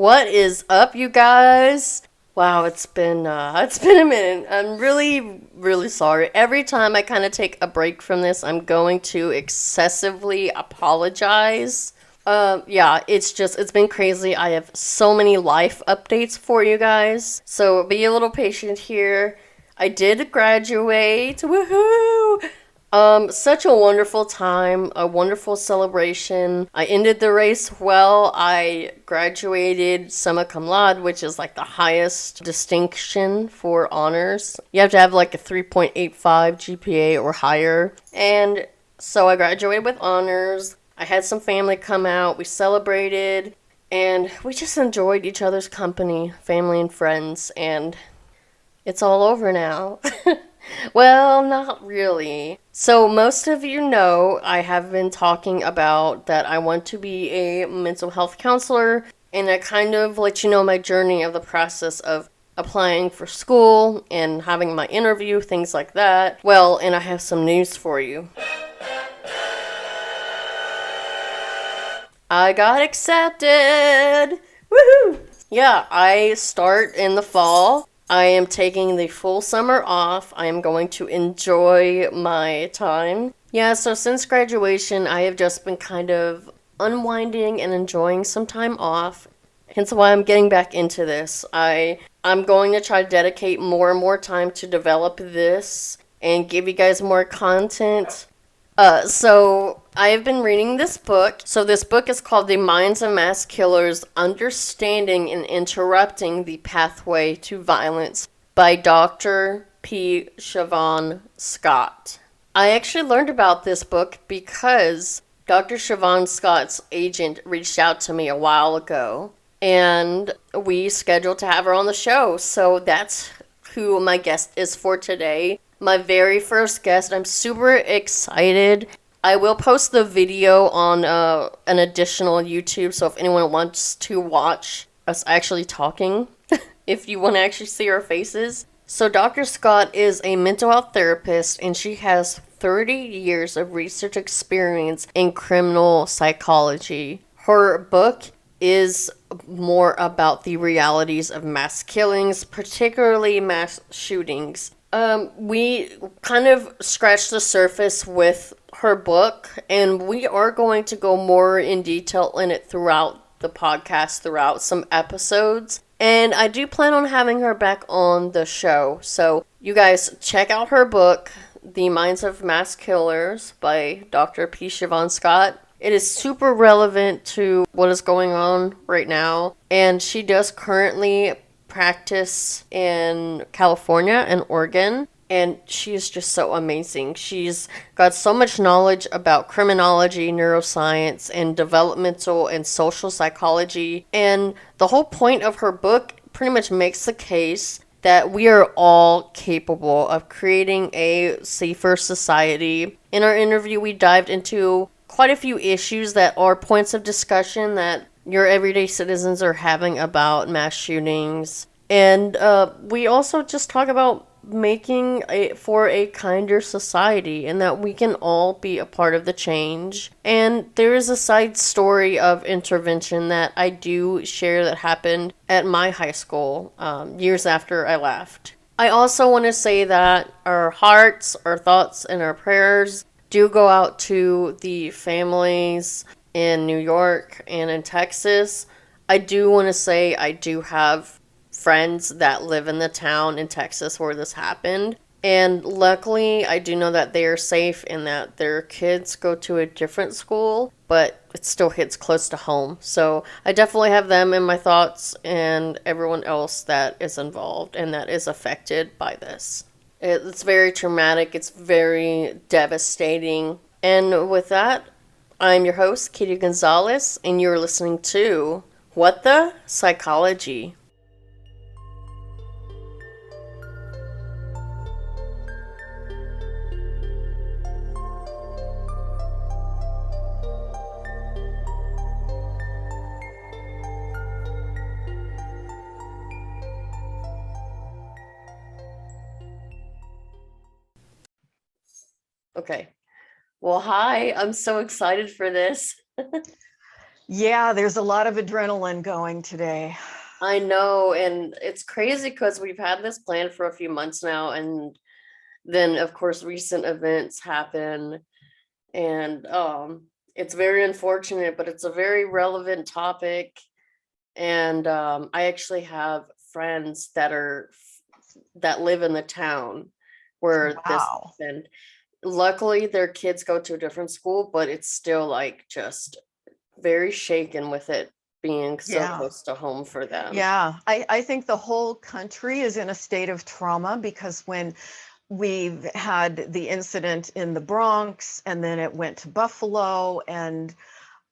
What is up, you guys? Wow, it's been a minute. I'm really sorry. Every time I kind of take a break from this, I'm going to excessively apologize. Yeah, it's been crazy. I have so many life updates for you guys. So be a little patient here. I did graduate. Woohoo! Such a wonderful time, a wonderful celebration. I ended the race well. I graduated summa cum laude, which is like the highest distinction for honors. You have to have like a 3.85 GPA or higher. And so I graduated with honors. I had some family come out. We celebrated and we just enjoyed each other's company, family and friends, and it's all over now. Well, not really. So, most of you know, I have been talking about that I want to be a mental health counselor, and I kind of let you know my journey of the process of applying for school and having my interview, things like that. Well, and I have some news for you. I got accepted! Woohoo! Yeah, I start in the fall. I am taking the full summer off. I am going to enjoy my time. Yeah, so since graduation, I have just been kind of unwinding and enjoying some time off. Hence why I'm getting back into this. I'm going to try to dedicate more and more time to develop this and give you guys more content. So I have been reading this book. So this book is called The Minds of Mass Killers: Understanding and Interrupting the Pathway to Violence by Dr. P. Shavaun Scott. I actually learned about this book because Dr. Shavaun Scott's agent reached out to me a while ago and we scheduled to have her on the show. So that's who my guest is for today. My very first guest. I'm super excited. I will post the video on an additional YouTube, so if anyone wants to watch us actually talking, if you want to actually see our faces. So Dr. Scott is a mental health therapist, and she has 30 years of research experience in criminal psychology. Her book is more about the realities of mass killings, particularly mass shootings. We kind of scratched the surface with her book, and we are going to go more in detail in it throughout the podcast, throughout some episodes. And I do plan on having her back on the show. So you guys check out her book, The Minds of Mass Killers by Dr. P. Shavaun Scott. It is super relevant to what is going on right now, and she does currently practice in California and Oregon, and she is just so amazing. She's got so much knowledge about criminology, neuroscience, and developmental and social psychology, and the whole point of her book pretty much makes the case that we are all capable of creating a safer society. In our interview, we dived into quite a few issues that are points of discussion that your everyday citizens are having about mass shootings. And we also just talk about making for a kinder society, and that we can all be a part of the change. And there is a side story of intervention that I do share that happened at my high school years after I left. I also want to say that our hearts, our thoughts, and our prayers do go out to the families in New York and in Texas. I do want to say I do have friends that live in the town in Texas where this happened. And luckily, I do know that they are safe and that their kids go to a different school, but it still hits close to home. So I definitely have them in my thoughts and everyone else that is involved and that is affected by this. It's very traumatic. It's very devastating. And with that, I'm your host, Katie Gonzalez, and you're listening to What the Psychology. Okay. Well, hi. I'm so excited for this. Yeah, there's a lot of adrenaline going today. I know, and it's crazy because we've had this plan for a few months now, and then of course recent events happen, and it's very unfortunate, but it's a very relevant topic. And I actually have friends that live in the town where this Wow. happened. Luckily, their kids go to a different school, but it's still like just very shaken with it being so Yeah. close to home for them. Yeah. I think the whole country is in a state of trauma because when we've had the incident in the Bronx and then it went to Buffalo, and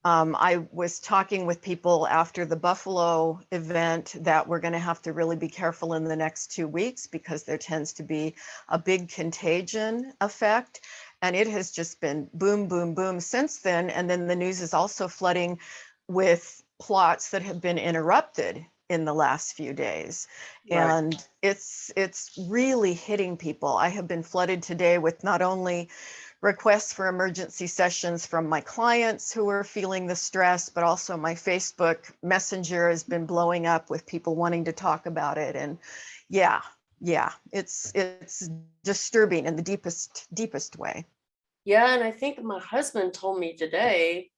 I was talking with people after the Buffalo event that we're going to have to really be careful in the next 2 weeks because there tends to be a big contagion effect. And it has just been boom, boom, boom since then. And then the news is also flooding with plots that have been interrupted in the last few days. Right. And it's really hitting people. I have been flooded today with not only requests for emergency sessions from my clients who are feeling the stress, but also my Facebook Messenger has been blowing up with people wanting to talk about it. And yeah, yeah, it's disturbing in the deepest way. Yeah, and I think my husband told me today,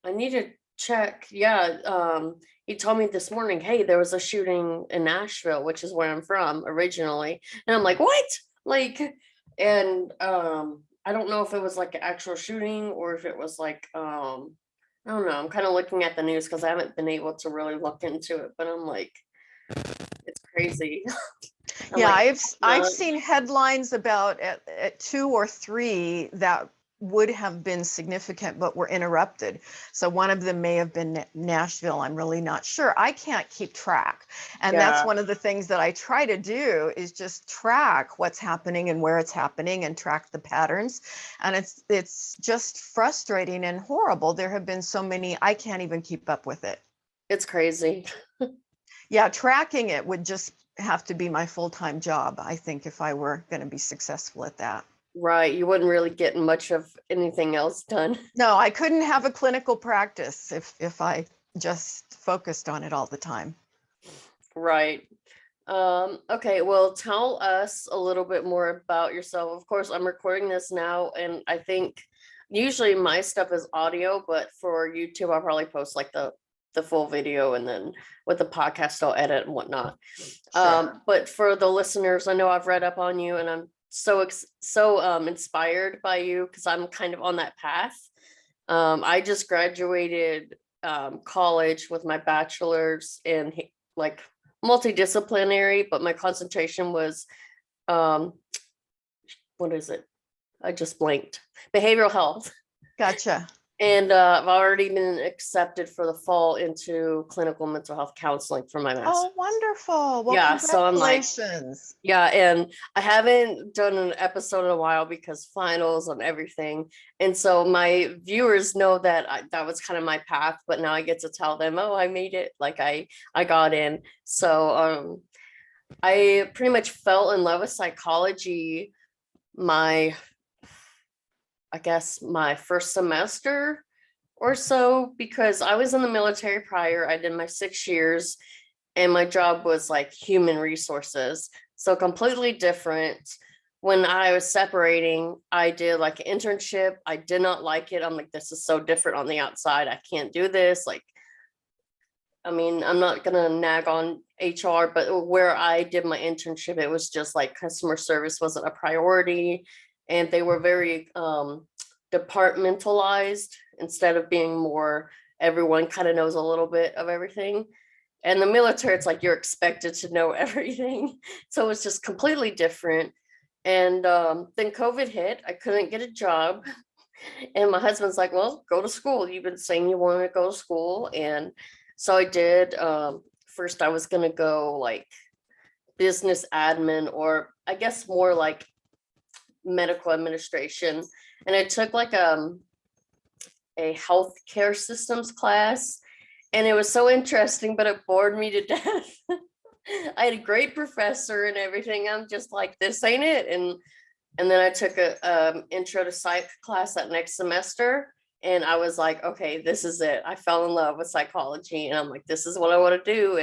I need to check. Yeah, he told me this morning, hey, there was a shooting in Nashville, which is where I'm from originally. And I'm like, what? Like, and I don't know if it was like an actual shooting or if it was like I don't know. I'm kind of looking at the news because I haven't been able to really look into it, but I'm like, it's crazy. I'm Yeah, like, I've no. seen headlines about at two or three that would have been significant but were interrupted. So one of them may have been Nashville. I'm really not sure. I can't keep track. And that's Yeah, one of the things that I try to do is just track what's happening and where it's happening and track the patterns. And it's just frustrating and horrible. There have been so many, I can't even keep up with it. it's crazy. Yeah, tracking it would just have to be my full-time job, I think, if I were going to be successful at that. Right. You wouldn't really get much of anything else done. No, I couldn't have a clinical practice if I just focused on it all the time. Right. Okay, well, tell us a little bit more about yourself. Of course, I'm recording this now, and I think usually my stuff is audio, but for YouTube, I'll probably post like the full video, and then with the podcast, I'll edit and whatnot. Sure. But for the listeners, I know I've read up on you, and I'm so inspired by you because I'm kind of on that path. I just graduated college with my bachelor's in like multidisciplinary, but my concentration was um, what is it? I just blanked. Behavioral health. Gotcha. And I've already been accepted for the fall into clinical mental health counseling for my master's. Oh, wonderful. Well, Yeah, so I'm like, congratulations. yeah, and I haven't done an episode in a while because finals and everything. And so my viewers know that that was kind of my path, but now I get to tell them, oh, I made it. Like I got in. So I pretty much fell in love with psychology my I guess my first semester or so because I was in the military prior. I did my 6 years and my job was like human resources. So completely different. When I was separating, I did like an internship. I did not like it. I'm like, this is so different on the outside. I can't do this. Like, I mean, I'm not gonna nag on HR, but where I did my internship, it was just like customer service wasn't a priority, and they were very departmentalized instead of being more everyone kind of knows a little bit of everything. And the military, it's like you're expected to know everything, so it's just completely different. And then COVID hit. I couldn't get a job, and my husband's like, well, go to school. You've been saying you want to go to school. And so I did. First, I was going to go like business admin, or I guess more like medical administration. And I took like a healthcare systems class. And it was so interesting, but it bored me to death. I had a great professor and everything. I'm just like, this ain't it. And then I took a intro to psych class that next semester, And I was like, okay, this is it. I fell in love with psychology, and I'm like, this is what I want to do.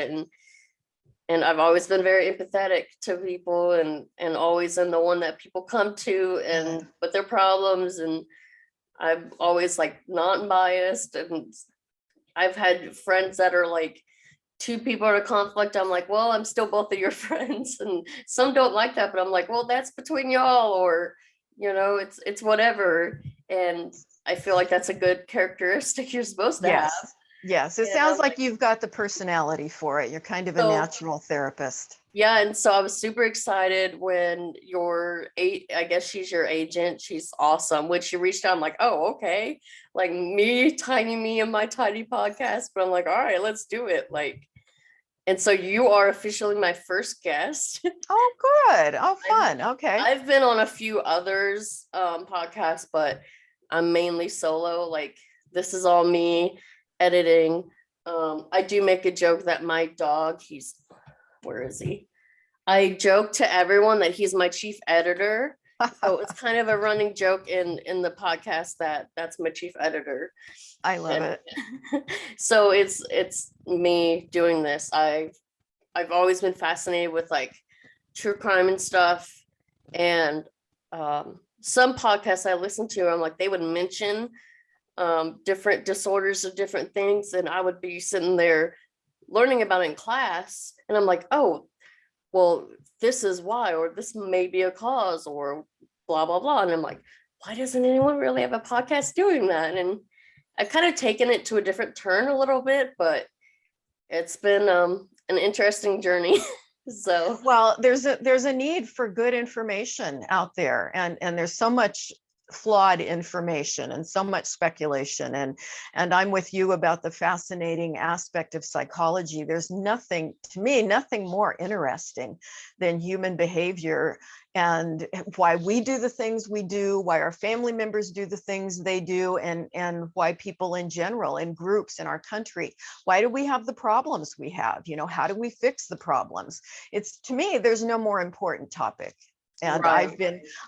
And I've always been very empathetic to people, and always am the one that people come to and Good. with their problems. And I'm always like non-biased, and I've had friends that are like two people in a conflict. I'm like, well, I'm still both of your friends, and some don't like that, but I'm like, well, that's between y'all, or it's whatever. And I feel like that's a good characteristic you're supposed to have. Yes. Yes. It And sounds I'm like like, you've got the personality for it. You're kind of a so natural therapist. yeah, and so I was super excited when I guess she's your agent. She's awesome. When she reached out, I'm like, oh, okay. Like me and my tiny podcast. But I'm like, all right, let's do it. Like, and so you are officially my first guest. Oh, good. Oh, I've fun. Okay. I've been on a few others podcasts, but I'm mainly solo. Like, this is all me editing. I do make a joke that my dog, where is he? I joke to everyone that he's my chief editor. So it's kind of a running joke in the podcast that that's my chief editor. I love And it. so it's me doing this. I've always been fascinated with like true crime and stuff. And some podcasts I listen to, I'm like, they would mention different disorders of different things, and I would be sitting there learning about it in class, and I'm like, oh, well, this is why, or this may be a cause, or blah blah blah. And I'm like, why doesn't anyone really have a podcast doing that? And I've kind of taken it to a different turn a little bit, but it's been an interesting journey. So Well, there's a need for good information out there, and there's so much flawed information and so much speculation, and I'm with you about the fascinating aspect of psychology. There's nothing, to me, nothing more interesting than human behavior, and why we do the things we do, why our family members do the things they do, and why people in general, in groups, in our country, why do we have the problems we have? How do we fix the problems? It's, to me, there's no more important topic. And right.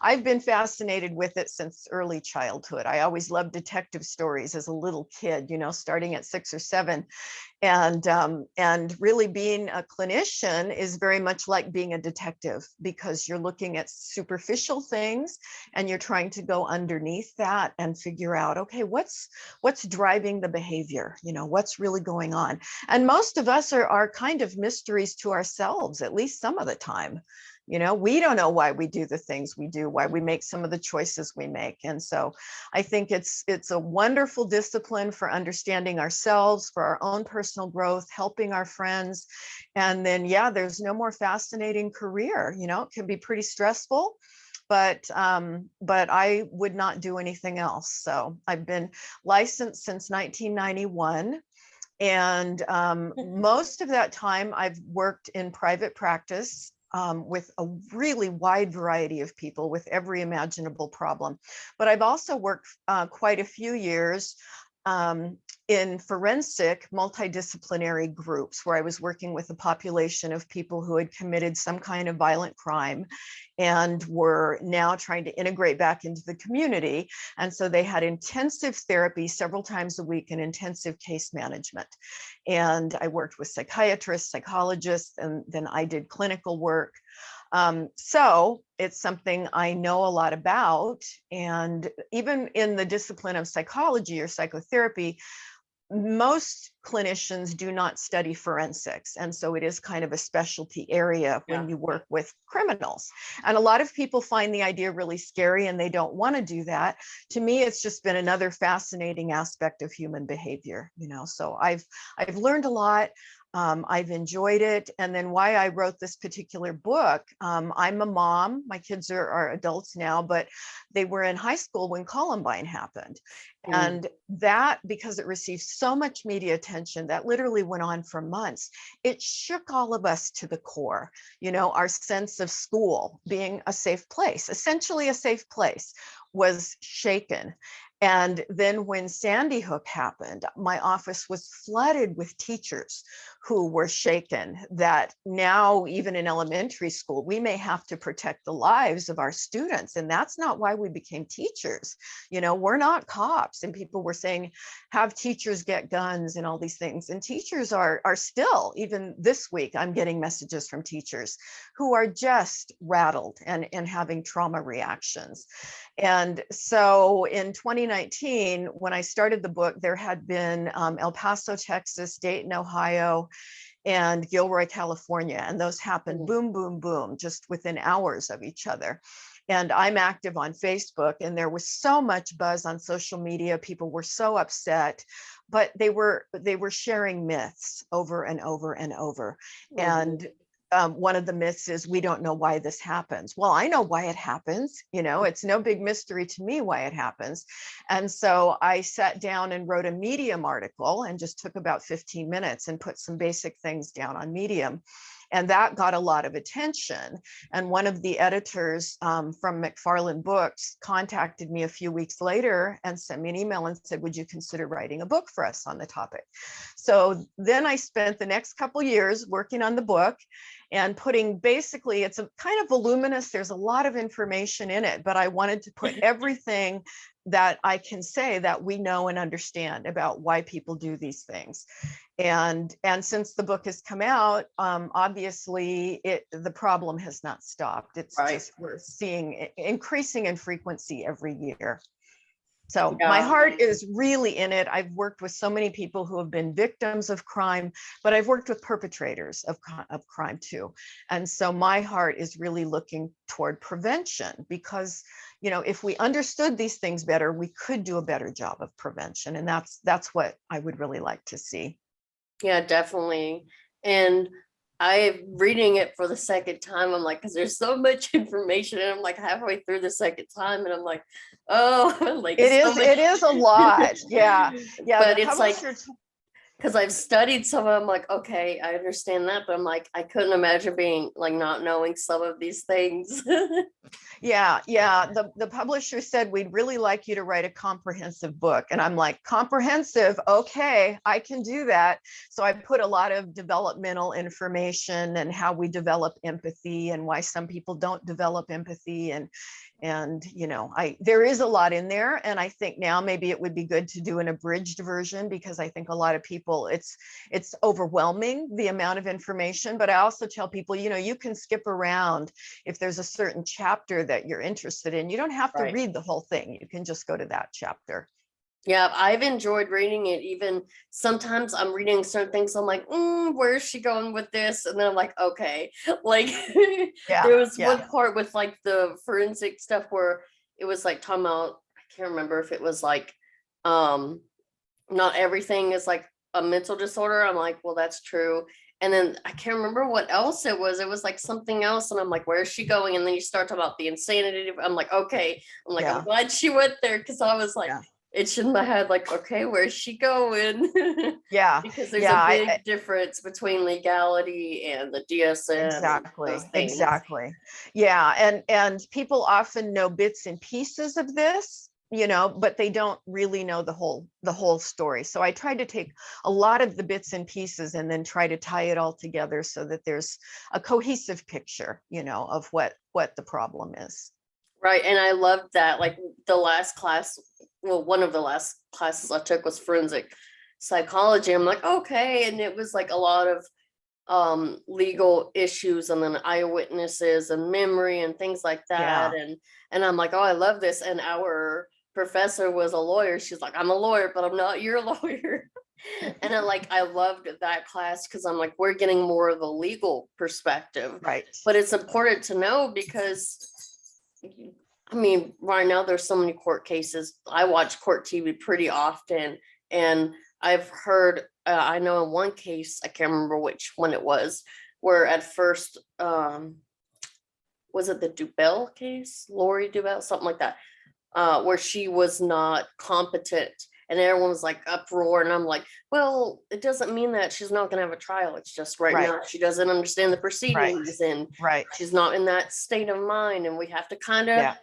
I've been fascinated with it since early childhood. I always loved detective stories as a little kid, starting at 6 or 7. And really being a clinician is very much like being a detective, because you're looking at superficial things and you're trying to go underneath that and figure out, okay, what's driving the behavior? What's really going on? And most of us are kind of mysteries to ourselves, at least some of the time. We don't know why we do the things we do, why we make some of the choices we make. And so I think it's a wonderful discipline for understanding ourselves, for our own personal growth, helping our friends. And then, yeah, there's no more fascinating career. It can be pretty stressful, but I would not do anything else. So I've been licensed since 1991. And most of that time I've worked in private practice, with a really wide variety of people with every imaginable problem. But I've also worked quite a few years in forensic multidisciplinary groups, where I was working with a population of people who had committed some kind of violent crime and were now trying to integrate back into the community. And so they had intensive therapy several times a week and intensive case management. And I worked with psychiatrists, psychologists, and then I did clinical work. So it's something I know a lot about. And even in the discipline of psychology or psychotherapy, most clinicians do not study forensics. And so it is kind of a specialty area when Yeah. you work with criminals. And a lot of people find the idea really scary and they don't want to do that. To me, it's just been another fascinating aspect of human behavior, so I've learned a lot. I've enjoyed it. And then why I wrote this particular book, I'm a mom. My kids are adults now, but they were in high school when Columbine happened. And that, because it received so much media attention, that literally went on for months, it shook all of us to the core. Our sense of school being a safe place, essentially a safe place, was shaken. And then when Sandy Hook happened, my office was flooded with teachers who were shaken that now, even in elementary school, we may have to protect the lives of our students. And that's not why we became teachers. You know, we're not cops. And people were saying, have teachers get guns and all these things. And teachers are still, even this week, I'm getting messages from teachers who are just rattled and having trauma reactions. And so in 2019, when I started the book, there had been El Paso, Texas, Dayton, Ohio, and Gilroy, California. And those happened boom, boom, boom, just within hours of each other. And I'm active on Facebook, and there was so much buzz on social media. People were so upset, but they were sharing myths over and over and over. And one of the myths is we don't know why this happens. Well, I know why it happens. You know, it's no big mystery to me why it happens. And so I sat down and wrote a Medium article and just took about 15 minutes and put some basic things down on Medium. And that got a lot of attention. And one of the editors from McFarland Books contacted me a few weeks later and sent me an email and said, would you consider writing a book for us on the topic? So then I spent the next couple years working on the book and putting, basically, it's a kind of voluminous, there's a lot of information in it, but I wanted to put everything that I can say that we know and understand about why people do these things. And since the book has come out, obviously the problem has not stopped. It's just, we're seeing increasing in frequency every year. So my heart is really in it. I've worked with so many people who have been victims of crime, but I've worked with perpetrators of crime too. And so my heart is really looking toward prevention, because, you know, if we understood these things better, we could do a better job of prevention. And that's what I would really like to see. Yeah, definitely. And I'm reading it for the second time. I'm like, because there's so much information, and I'm like halfway through the second time, and I'm like, oh, like it is a lot. Yeah. But it's like, because I've studied some of them, like, okay, I understand that, but I'm like, I couldn't imagine being like not knowing some of these things. Yeah. The publisher said, we'd really like you to write a comprehensive book. And I'm like, comprehensive? Okay, I can do that. So I put a lot of developmental information and how we develop empathy and why some people don't develop empathy. And you know, there is a lot in there. And I think now maybe it would be good to do an abridged version, because I think a lot of people, it's overwhelming, the amount of information. But I also tell people, you know, you can skip around if there's a certain chapter that you're interested in. You don't have to read the whole thing. You can just go to that chapter. Yeah, I've enjoyed reading it. Even sometimes I'm reading certain things, I'm like, where is she going with this? And then I'm like, okay. Like there was one part with like the forensic stuff where it was like talking about, I can't remember if it was like not everything is like a mental disorder. I'm like, well, that's true. And then I can't remember what else it was. It was like something else. And I'm like, where is she going? And then you start talking about the insanity. I'm like, okay. I'm like, I'm glad she went there, because I was like, it's in my head, like, okay, where's she going? Yeah. Because there's a big difference between legality and the DSM. Exactly. Yeah. And people often know bits and pieces of this, you know, but they don't really know the whole story. So I tried to take a lot of the bits and pieces and then try to tie it all together so that there's a cohesive picture, you know, of what the problem is. Right. And I loved that. Like the last class, well, one of the last classes I took was forensic psychology. I'm like, okay. And it was like a lot of legal issues, and then eyewitnesses and memory and things like that. And I'm like, oh, I love this. And our professor was a lawyer. She's like, I'm a lawyer, but I'm not your lawyer. And I loved that class, because I'm like, we're getting more of the legal perspective. Right. But it's important to know, because I mean, right now there's so many court cases. I watch court TV pretty often, and I've heard, I know in one case, I can't remember which one it was, where at first, was it the Dubell case? Lori Dubell, something like that, where she was not competent, and everyone was like uproar. And I'm like, well, it doesn't mean that she's not going to have a trial. It's just right now she doesn't understand the proceedings, and she's not in that state of mind. And we have to kind of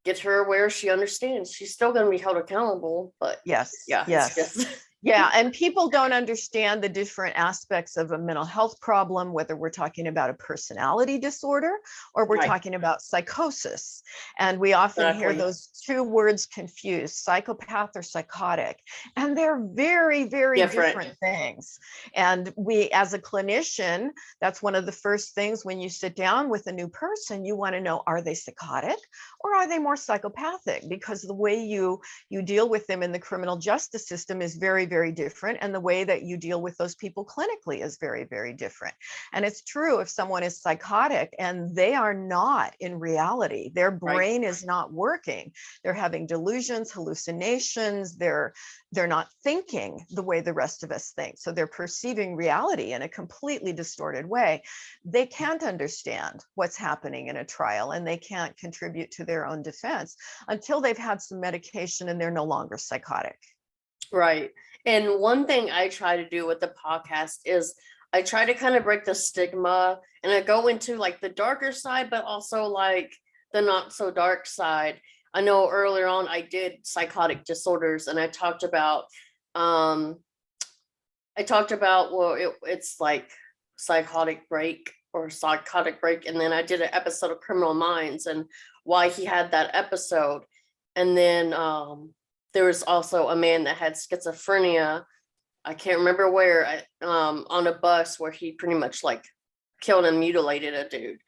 get her where she understands. She's still going to be held accountable, but Yes, yeah, it's yes. just Yeah, and people don't understand the different aspects of a mental health problem, whether we're talking about a personality disorder or we're right. talking about psychosis. And we often hear Exactly. those two words confused, psychopath or psychotic. And they're very, very Different. different things. And we, as a clinician, that's one of the first things when you sit down with a new person, you want to know, are they psychotic or are they more psychopathic? Because the way you deal with them in the criminal justice system is very, very different. And the way that you deal with those people clinically is very, very different. And it's true, if someone is psychotic and they are not in reality, their Right. brain is not working, they're having delusions, hallucinations, they're not thinking the way the rest of us think. So they're perceiving reality in a completely distorted way. They can't understand what's happening in a trial and they can't contribute to their own defense until they've had some medication and they're no longer psychotic. Right. And one thing I try to do with the podcast is I try to kind of break the stigma and I go into like the darker side, but also like the not so dark side. I know earlier on I did psychotic disorders and um well it's like psychotic break or psychotic break, and then I did an episode of Criminal Minds and why he had that episode. And then there was also a man that had schizophrenia. I can't remember where, on a bus where he pretty much like killed and mutilated a dude.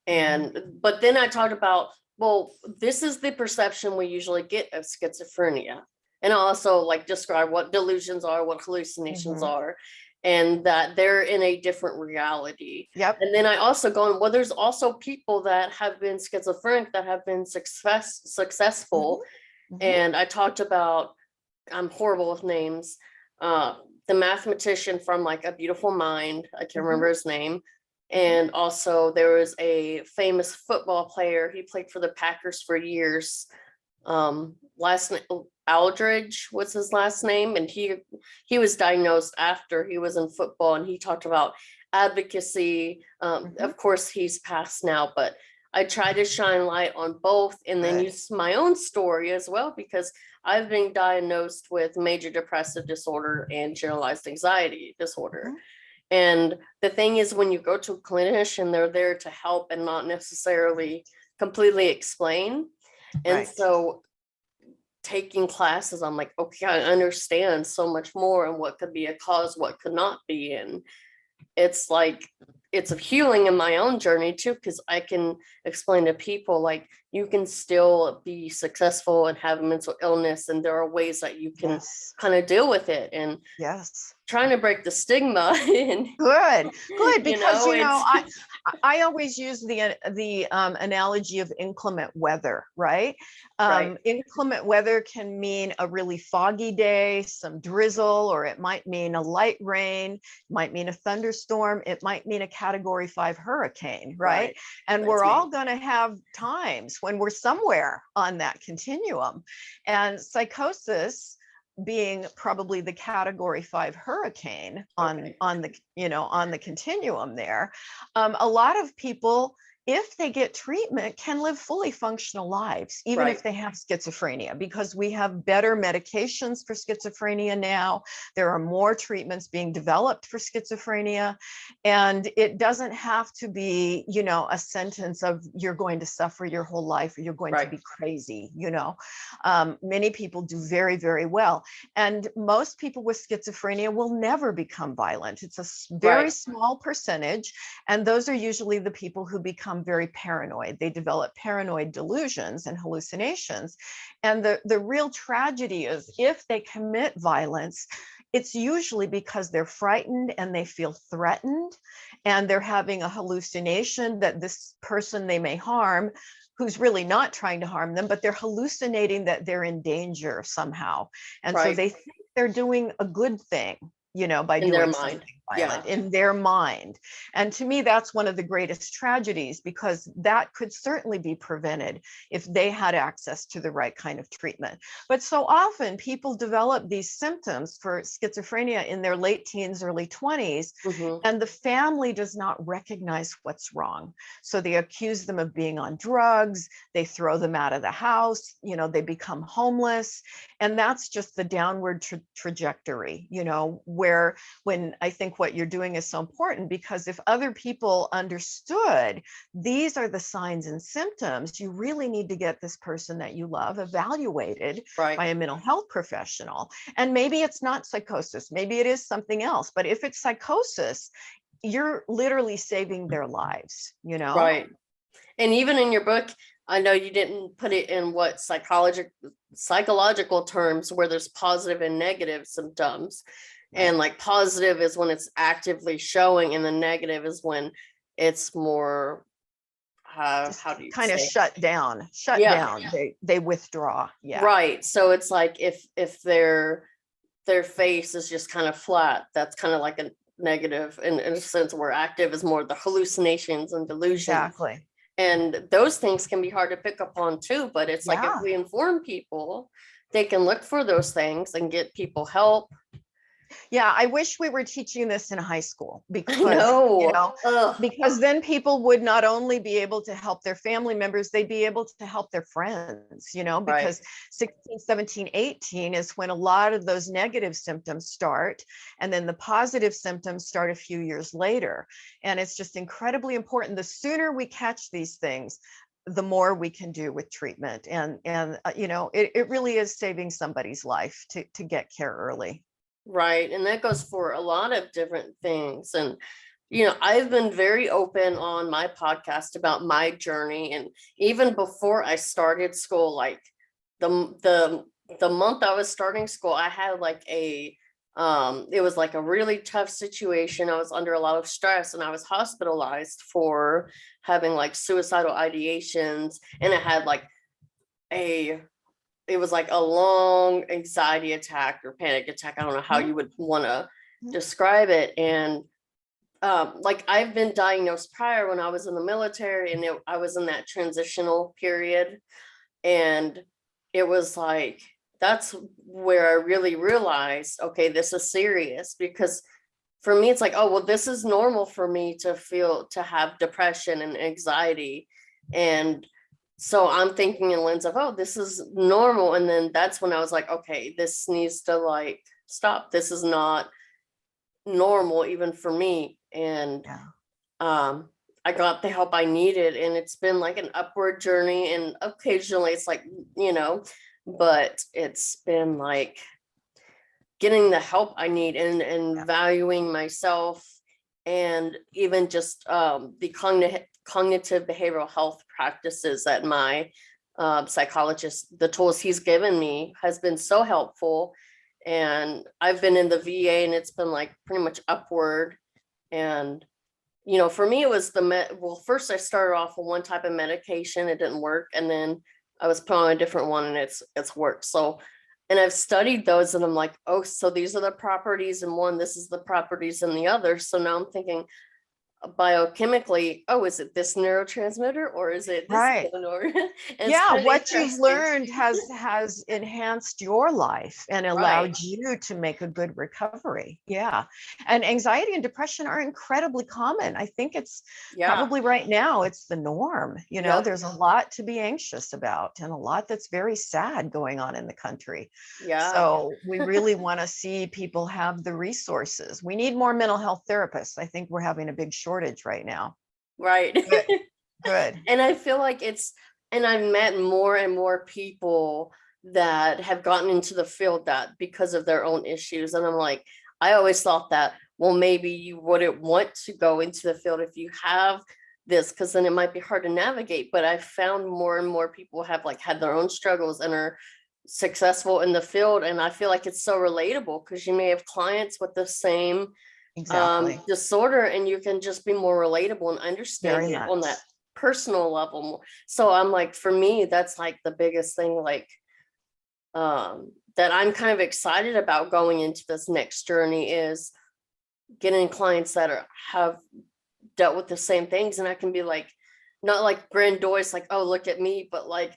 And but then I talked about, well, this is the perception we usually get of schizophrenia. And I also like describe what delusions are, what hallucinations Mhm. are, and that they're in a different reality. Yep. And then I also go on, well, there's also people that have been schizophrenic that have been successful. Mhm. Mhm. And I talked about, I'm horrible with names, the mathematician from like A Beautiful Mind, I can't remember Mhm. his name. Mhm. And also there was a famous football player, he played for the Packers for years, last name Aldridge was his last name, and he was diagnosed after he was in football, and he talked about advocacy. Mhm. Of course he's passed now, but I try to shine light on both and then Good. use my own story as well, because I've been diagnosed with major depressive disorder and generalized anxiety disorder. Mhm. And the thing is, when you go to a clinician, they're there to help and not necessarily completely explain. And Right. so taking classes, I'm like, okay, I understand so much more and what could be a cause, what could not be. And it's like, it's a healing in my own journey too, because I can explain to people like you can still be successful and have mental illness, and there are ways that you can Yes. kind of deal with it, and Yes. trying to break the stigma. And Good, good, because it's I always use the analogy of inclement weather, right? right, Inclement weather can mean a really foggy day, some drizzle, or it might mean a light rain, might mean a thunderstorm, it might mean a Category 5 hurricane, right? right. And That's we're me. all going to have times when we're somewhere on that continuum, and psychosis being probably the Category 5 hurricane Okay. on the on the continuum there. A lot of people, if they get treatment, can live fully functional lives, even Right. if they have schizophrenia, because we have better medications for schizophrenia now. There are more treatments being developed for schizophrenia, and it doesn't have to be, a sentence of you're going to suffer your whole life or you're going to Right. be crazy. Many people do very, very well. And most people with schizophrenia will never become violent. It's a very Right. small percentage. And those are usually the people who become very paranoid. They develop paranoid delusions and hallucinations. And the real tragedy is if they commit violence, it's usually because they're frightened and they feel threatened and they're having a hallucination that this person they may harm, who's really not trying to harm them, but they're hallucinating that they're in danger somehow. And so Right. they think they're doing a good thing, by In their doing mind. something violent in their mind. And to me, that's one of the greatest tragedies, because that could certainly be prevented if they had access to the right kind of treatment. But so often people develop these symptoms for schizophrenia in their late teens, early 20s, and the family does not recognize what's wrong. So they accuse them of being on drugs, they throw them out of the house, they become homeless. And that's just the downward trajectory, where, when I think what you're doing is so important, because if other people understood these are the signs and symptoms, you really need to get this person that you love evaluated by a mental health professional. And maybe it's not psychosis, maybe it is something else, but if it's psychosis, you're literally saving their lives, Right. And even in your book, I know you didn't put it in what psychological terms, where there's positive and negative symptoms. And like positive is when it's actively showing, and the negative is when it's more, how do you kind of say? shut down. They withdraw. Right. So it's like if their face is just kind of flat, that's kind of like a negative, in a sense, where active is more the hallucinations and delusions. Exactly. And those things can be hard to pick up on too, but it's like, if we inform people, they can look for those things and get people help. Yeah, I wish we were teaching this in high school, because because then people would not only be able to help their family members, they'd be able to help their friends, because 16, 17, 18 is when a lot of those negative symptoms start, and then the positive symptoms start a few years later. And it's just incredibly important. The sooner we catch these things, the more we can do with treatment. And it really is saving somebody's life to get care early. Right. And that goes for a lot of different things. And, I've been very open on my podcast about my journey. And even before I started school, like the month I was starting school, I had like it was like a really tough situation. I was under a lot of stress, and I was hospitalized for having like suicidal ideations. And it had like it was like a long anxiety attack or panic attack. I don't know how you would want to describe it. And like, I've been diagnosed prior when I was in the military, and I was in that transitional period. And it was like, that's where I really realized, okay, this is serious. Because for me, it's like, oh, well, this is normal for me to have depression and anxiety. And so I'm thinking in lens of, oh, this is normal. And then that's when I was like, okay, this needs to like stop. This is not normal, even for me. And I got the help I needed, and it's been like an upward journey. And occasionally it's like, but it's been like getting the help I need, and valuing myself, and even just the cognitive behavioral health practices that my psychologist, the tools he's given me, has been so helpful. And I've been in the VA, and it's been like pretty much upward. And for me, it was first I started off with one type of medication, it didn't work, and then I was put on a different one, and it's worked. So, and I've studied those, and I'm like, oh, so these are the properties in one, this is the properties in the other. So now I'm thinking biochemically, oh, is it this neurotransmitter, or is it this one? Or what you've learned has enhanced your life and allowed you to make a good recovery. And anxiety and depression are incredibly common. I think it's probably right now it's the norm. There's a lot to be anxious about, and a lot that's very sad going on in the country. So we really want to see people have the resources. We need more mental health therapists. I think we're having a big shortage right now. Good. And I feel like and I've met more and more people that have gotten into the field that because of their own issues. And I'm like, I always thought that, well, maybe you wouldn't want to go into the field if you have this, because then it might be hard to navigate. But I found more and more people have like had their own struggles and are successful in the field. And I feel like it's so relatable, because you may have clients with the same disorder, and you can just be more relatable and understand it on that personal level. So I'm like, for me, that's like the biggest thing, like that I'm kind of excited about going into this next journey, is getting clients that have dealt with the same things, and I can be like, not like grandiose, like, oh, look at me, but like,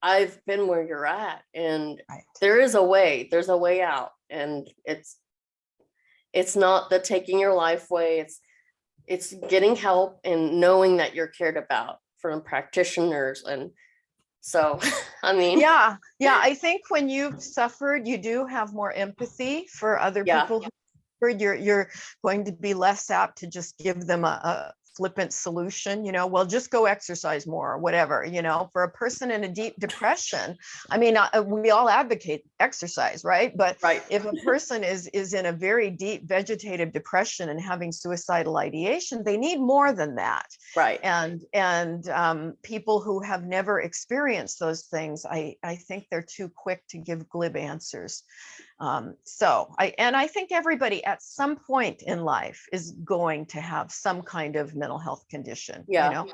I've been where you're at, and Right. there's a way out, and it's not the taking your life way. It's getting help and knowing that you're cared about from practitioners. And so, I mean, Yeah, yeah. I think when you've suffered, you do have more empathy for other yeah, people who suffered. You're going to be less apt to just give them a flippant solution, well, just go exercise more or whatever, for a person in a deep depression. I mean, we all advocate exercise, right? But right, if a person is in a very deep vegetative depression and having suicidal ideation, they need more than that. right. And people who have never experienced those things, I think they're too quick to give glib answers. So I think everybody at some point in life is going to have some kind of mental health condition. Yeah.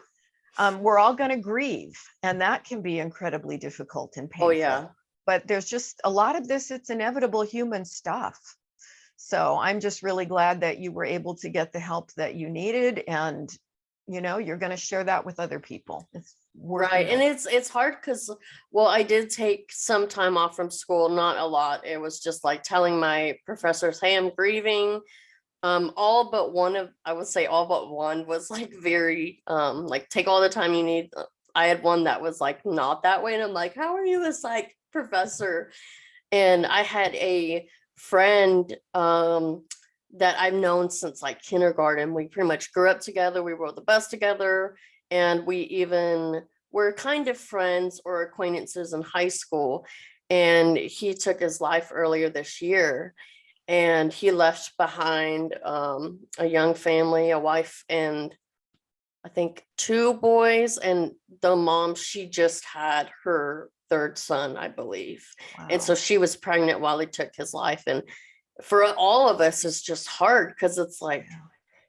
We're all going to grieve, and that can be incredibly difficult and Oh, painful. yeah. But there's just a lot of this, it's inevitable human stuff. So I'm just really glad that you were able to get the help that you needed, and you're going to share that with other people. It's worth Right. And it. it's hard because, well, I did take some time off from school, not a lot. It was just like telling my professors, hey, I'm grieving. All but one of, I would say all but one was like very, like, take all the time you need. I had one that was like not that way. And I'm like, how are you a psych professor? And I had a friend that I've known since like kindergarten. We pretty much grew up together. We rode the bus together, and we even were kind of friends or acquaintances in high school. And he took his life earlier this year, and he left behind a young family, a wife, and I think two boys. And the mom, she just had her third son, I believe. Wow. And so she was pregnant while he took his life. And for all of us, it's just hard because it's like,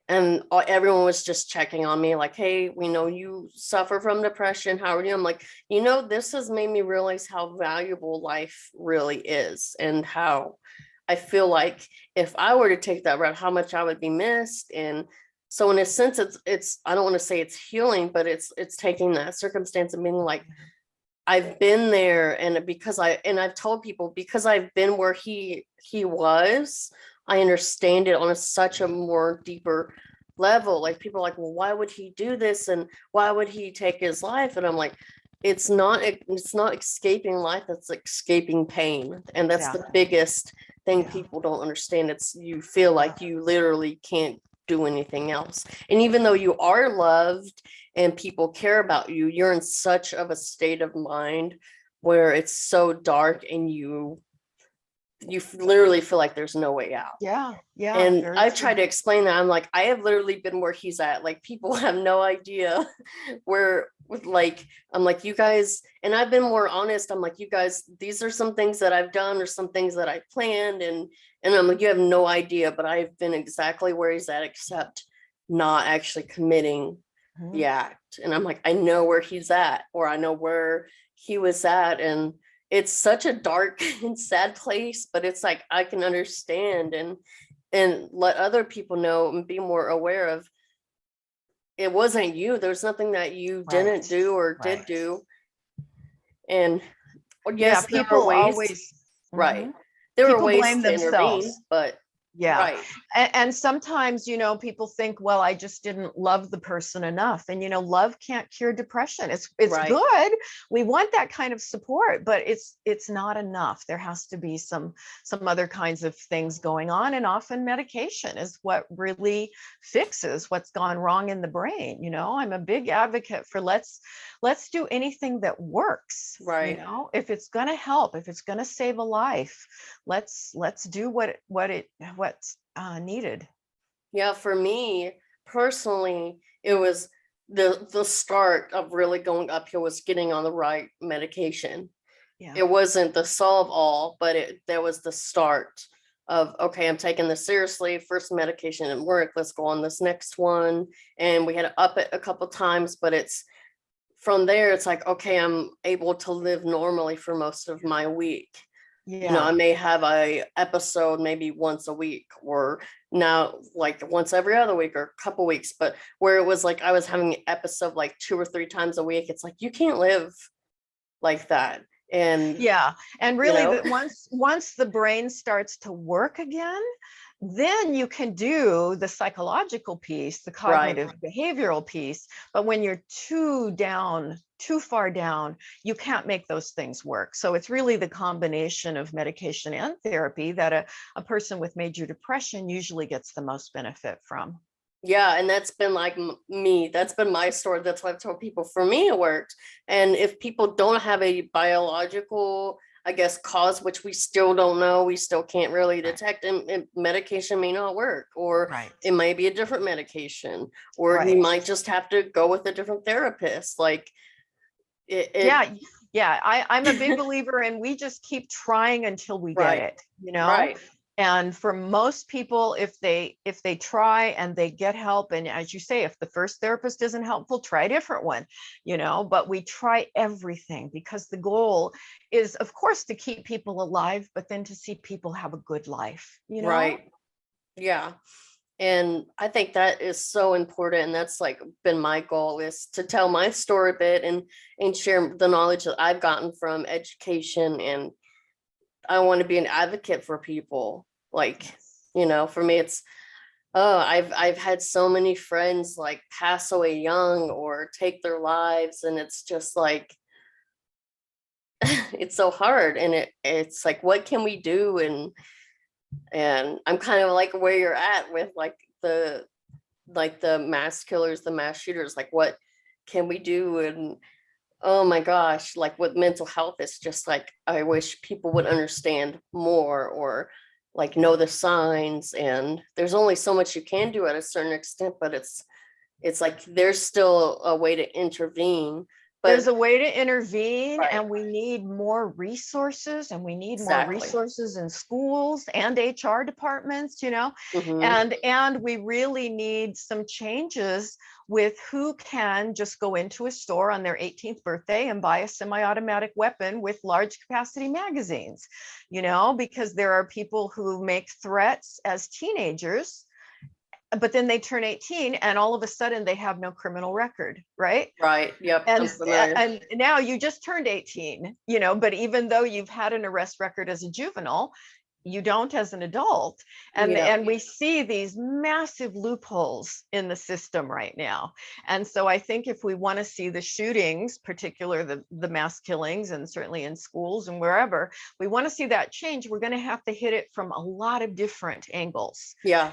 and everyone was just checking on me like, hey, we know you suffer from depression. How are you? I'm like, this has made me realize how valuable life really is, and how I feel like if I were to take that route, how much I would be missed. And so in a sense, it's I don't want to say it's healing, but it's taking that circumstance and being like, I've been there, and I've told people, because I've been where he was, I understand it on such a more deeper level. Like, people are like, well, why would he do this, and why would he take his life? And I'm like, it's not escaping life, it's escaping pain. And that's the biggest thing people don't understand. It's, you feel like you literally can't do anything else. And even though you are loved and people care about you, you're in such of a state of mind where it's so dark, and you literally feel like there's no way out. Yeah. And I try to explain that. I'm like, I have literally been where he's at. Like, people have no idea where, with like, I'm like, you guys, and I've been more honest. I'm like, you guys, these are some things that I've done, or some things that I planned. And I'm like, you have no idea, but I've been exactly where he's at, except not actually committing the act. And I'm like, I know where he's at, or I know where he was at. And it's such a dark and sad place, but it's like, I can understand and let other people know and be more aware of, it wasn't you. There's nothing that you didn't do or did do. And yes, there people were ways, always right. There were people ways blame to intervene, themselves. but Right. And sometimes, people think, well, I just didn't love the person enough. And, love can't cure depression. It's good. We want that kind of support, but it's not enough. There has to be some other kinds of things going on. And often medication is what really fixes what's gone wrong in the brain. I'm a big advocate for let's do anything that works. Right. If it's going to help, if it's going to save a life, let's do what's needed. Yeah, for me personally, it was the start of really going uphill was getting on the right medication. It wasn't the solve all, but there was the start of, okay, I'm taking this seriously. First medication didn't work. Let's go on this next one. And we had to up it a couple times, but it's from there, it's like, okay, I'm able to live normally for most of my week. Yeah. I may have a episode maybe once a week, or now like once every other week or a couple weeks, but where it was like I was having an episode like 2 or 3 times a week, it's like you can't live like that. And Yeah. And you really know, that once the brain starts to work again, then you can do the psychological piece, the right. cognitive behavioral piece. But when you're too far down, you can't make those things work. So it's really the combination of medication and therapy that a person with major depression usually gets the most benefit from. Yeah, and that's been like me. That's been my story. That's why I've told people for me it worked. And if people don't have a biological, I guess, cause, which we still don't know, we still can't really Right. detect, and medication may not work, or Right. it may be a different medication, or you Right. might just have to go with a different therapist. Like it Yeah. Yeah. I'm a big believer in we just keep trying until we get right, it, you know? right, And for most people, if they try and they get help, and as you say, if the first therapist isn't helpful, try a different one, but we try everything because the goal is, of course, to keep people alive, but then to see people have a good life. right. Yeah. And I think that is so important. And that's like been my goal, is to tell my story a bit, and share the knowledge that I've gotten from education. And I want to be an advocate for people. Like, Yes. for me it's, oh, I've had so many friends like pass away young or take their lives, and it's just like it's so hard. And it's like, what can we do? And I'm kind of like where you're at with the mass killers, the mass shooters, like what can we do? And oh my gosh, like with mental health, it's just like I wish people would understand more, or like Yeah. know the signs. And there's only so much you can do at a certain extent, but it's like there's still a way to intervene. There's But a way to intervene, right, and we need more resources, and we need more exactly. resources in schools and HR departments. Hmm. And we really need some changes with who can just go into a store on their 18th birthday and buy a semi-automatic weapon with large capacity magazines, because there are people who make threats as teenagers, but then they turn 18 and all of a sudden they have no criminal record, right? Right, yep, and I'm familiar. and now you just turned 18, but even though you've had an arrest record as a juvenile, you don't as an adult. and Yeah, and we see these massive loopholes in the system right now. And so I think if we want to see the shootings, particular the mass killings, and certainly in schools and wherever, we want to see that change, we're going to have to hit it from a lot of different angles. yeah,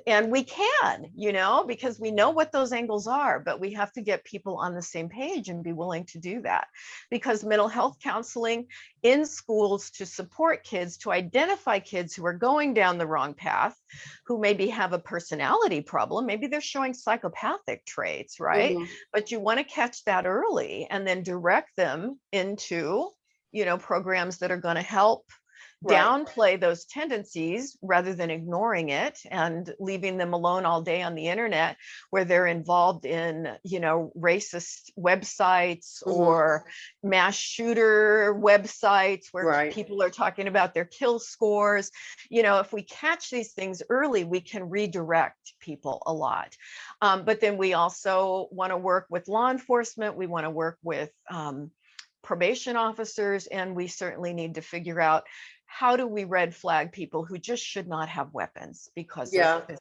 And we can, because we know what those angles are, but we have to get people on the same page and be willing to do that. Because mental health counseling in schools to support kids, to identify kids who are going down the wrong path, who maybe have a personality problem, maybe they're showing psychopathic traits, right? hmm, But you want to catch that early and then direct them into programs that are going to help right, downplay those tendencies rather than ignoring it and leaving them alone all day on the internet, where they're involved in racist websites hmm, or mass shooter websites where right, people are talking about their kill scores. If we catch these things early, we can redirect people a lot. But then we also want to work with law enforcement. We want to work with probation officers, and we certainly need to figure out, how do we red flag people who just should not have weapons because of yeah. this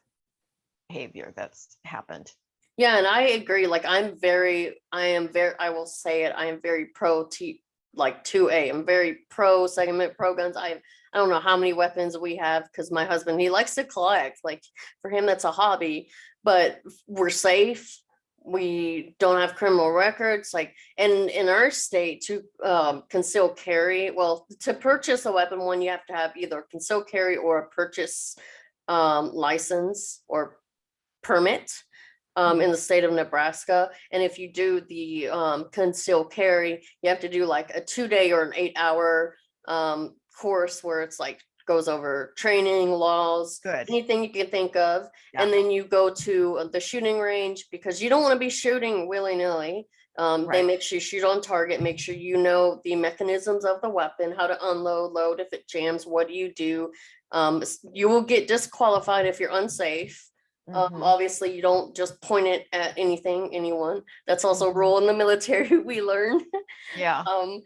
behavior that's happened. Yeah, and I agree. Like I will say it, I am very pro T, like 2A. I'm very pro Second Amendment, pro guns. I don't know how many weapons we have, because my husband, he likes to collect. Like for him, that's a hobby, but we're safe. We don't have criminal records. Like, and in our state to conceal carry, well, to purchase a weapon, one, you have to have either conceal carry or a purchase license or permit in the state of Nebraska. And if you do the concealed carry, you have to do like a 2 day or an 8 hour course where it's like goes over training, laws, Good. anything you can think of. Yeah. And then you go to the shooting range, because you don't want to be shooting willy-nilly. They Right. make sure you shoot on target, make sure you know the mechanisms of the weapon, how to unload, load if it jams, what do you do? You will get disqualified if you're unsafe. Mhm. Obviously, you don't just point it at anything, anyone. That's also a Mhm. rule in the military we learned. Yeah. um,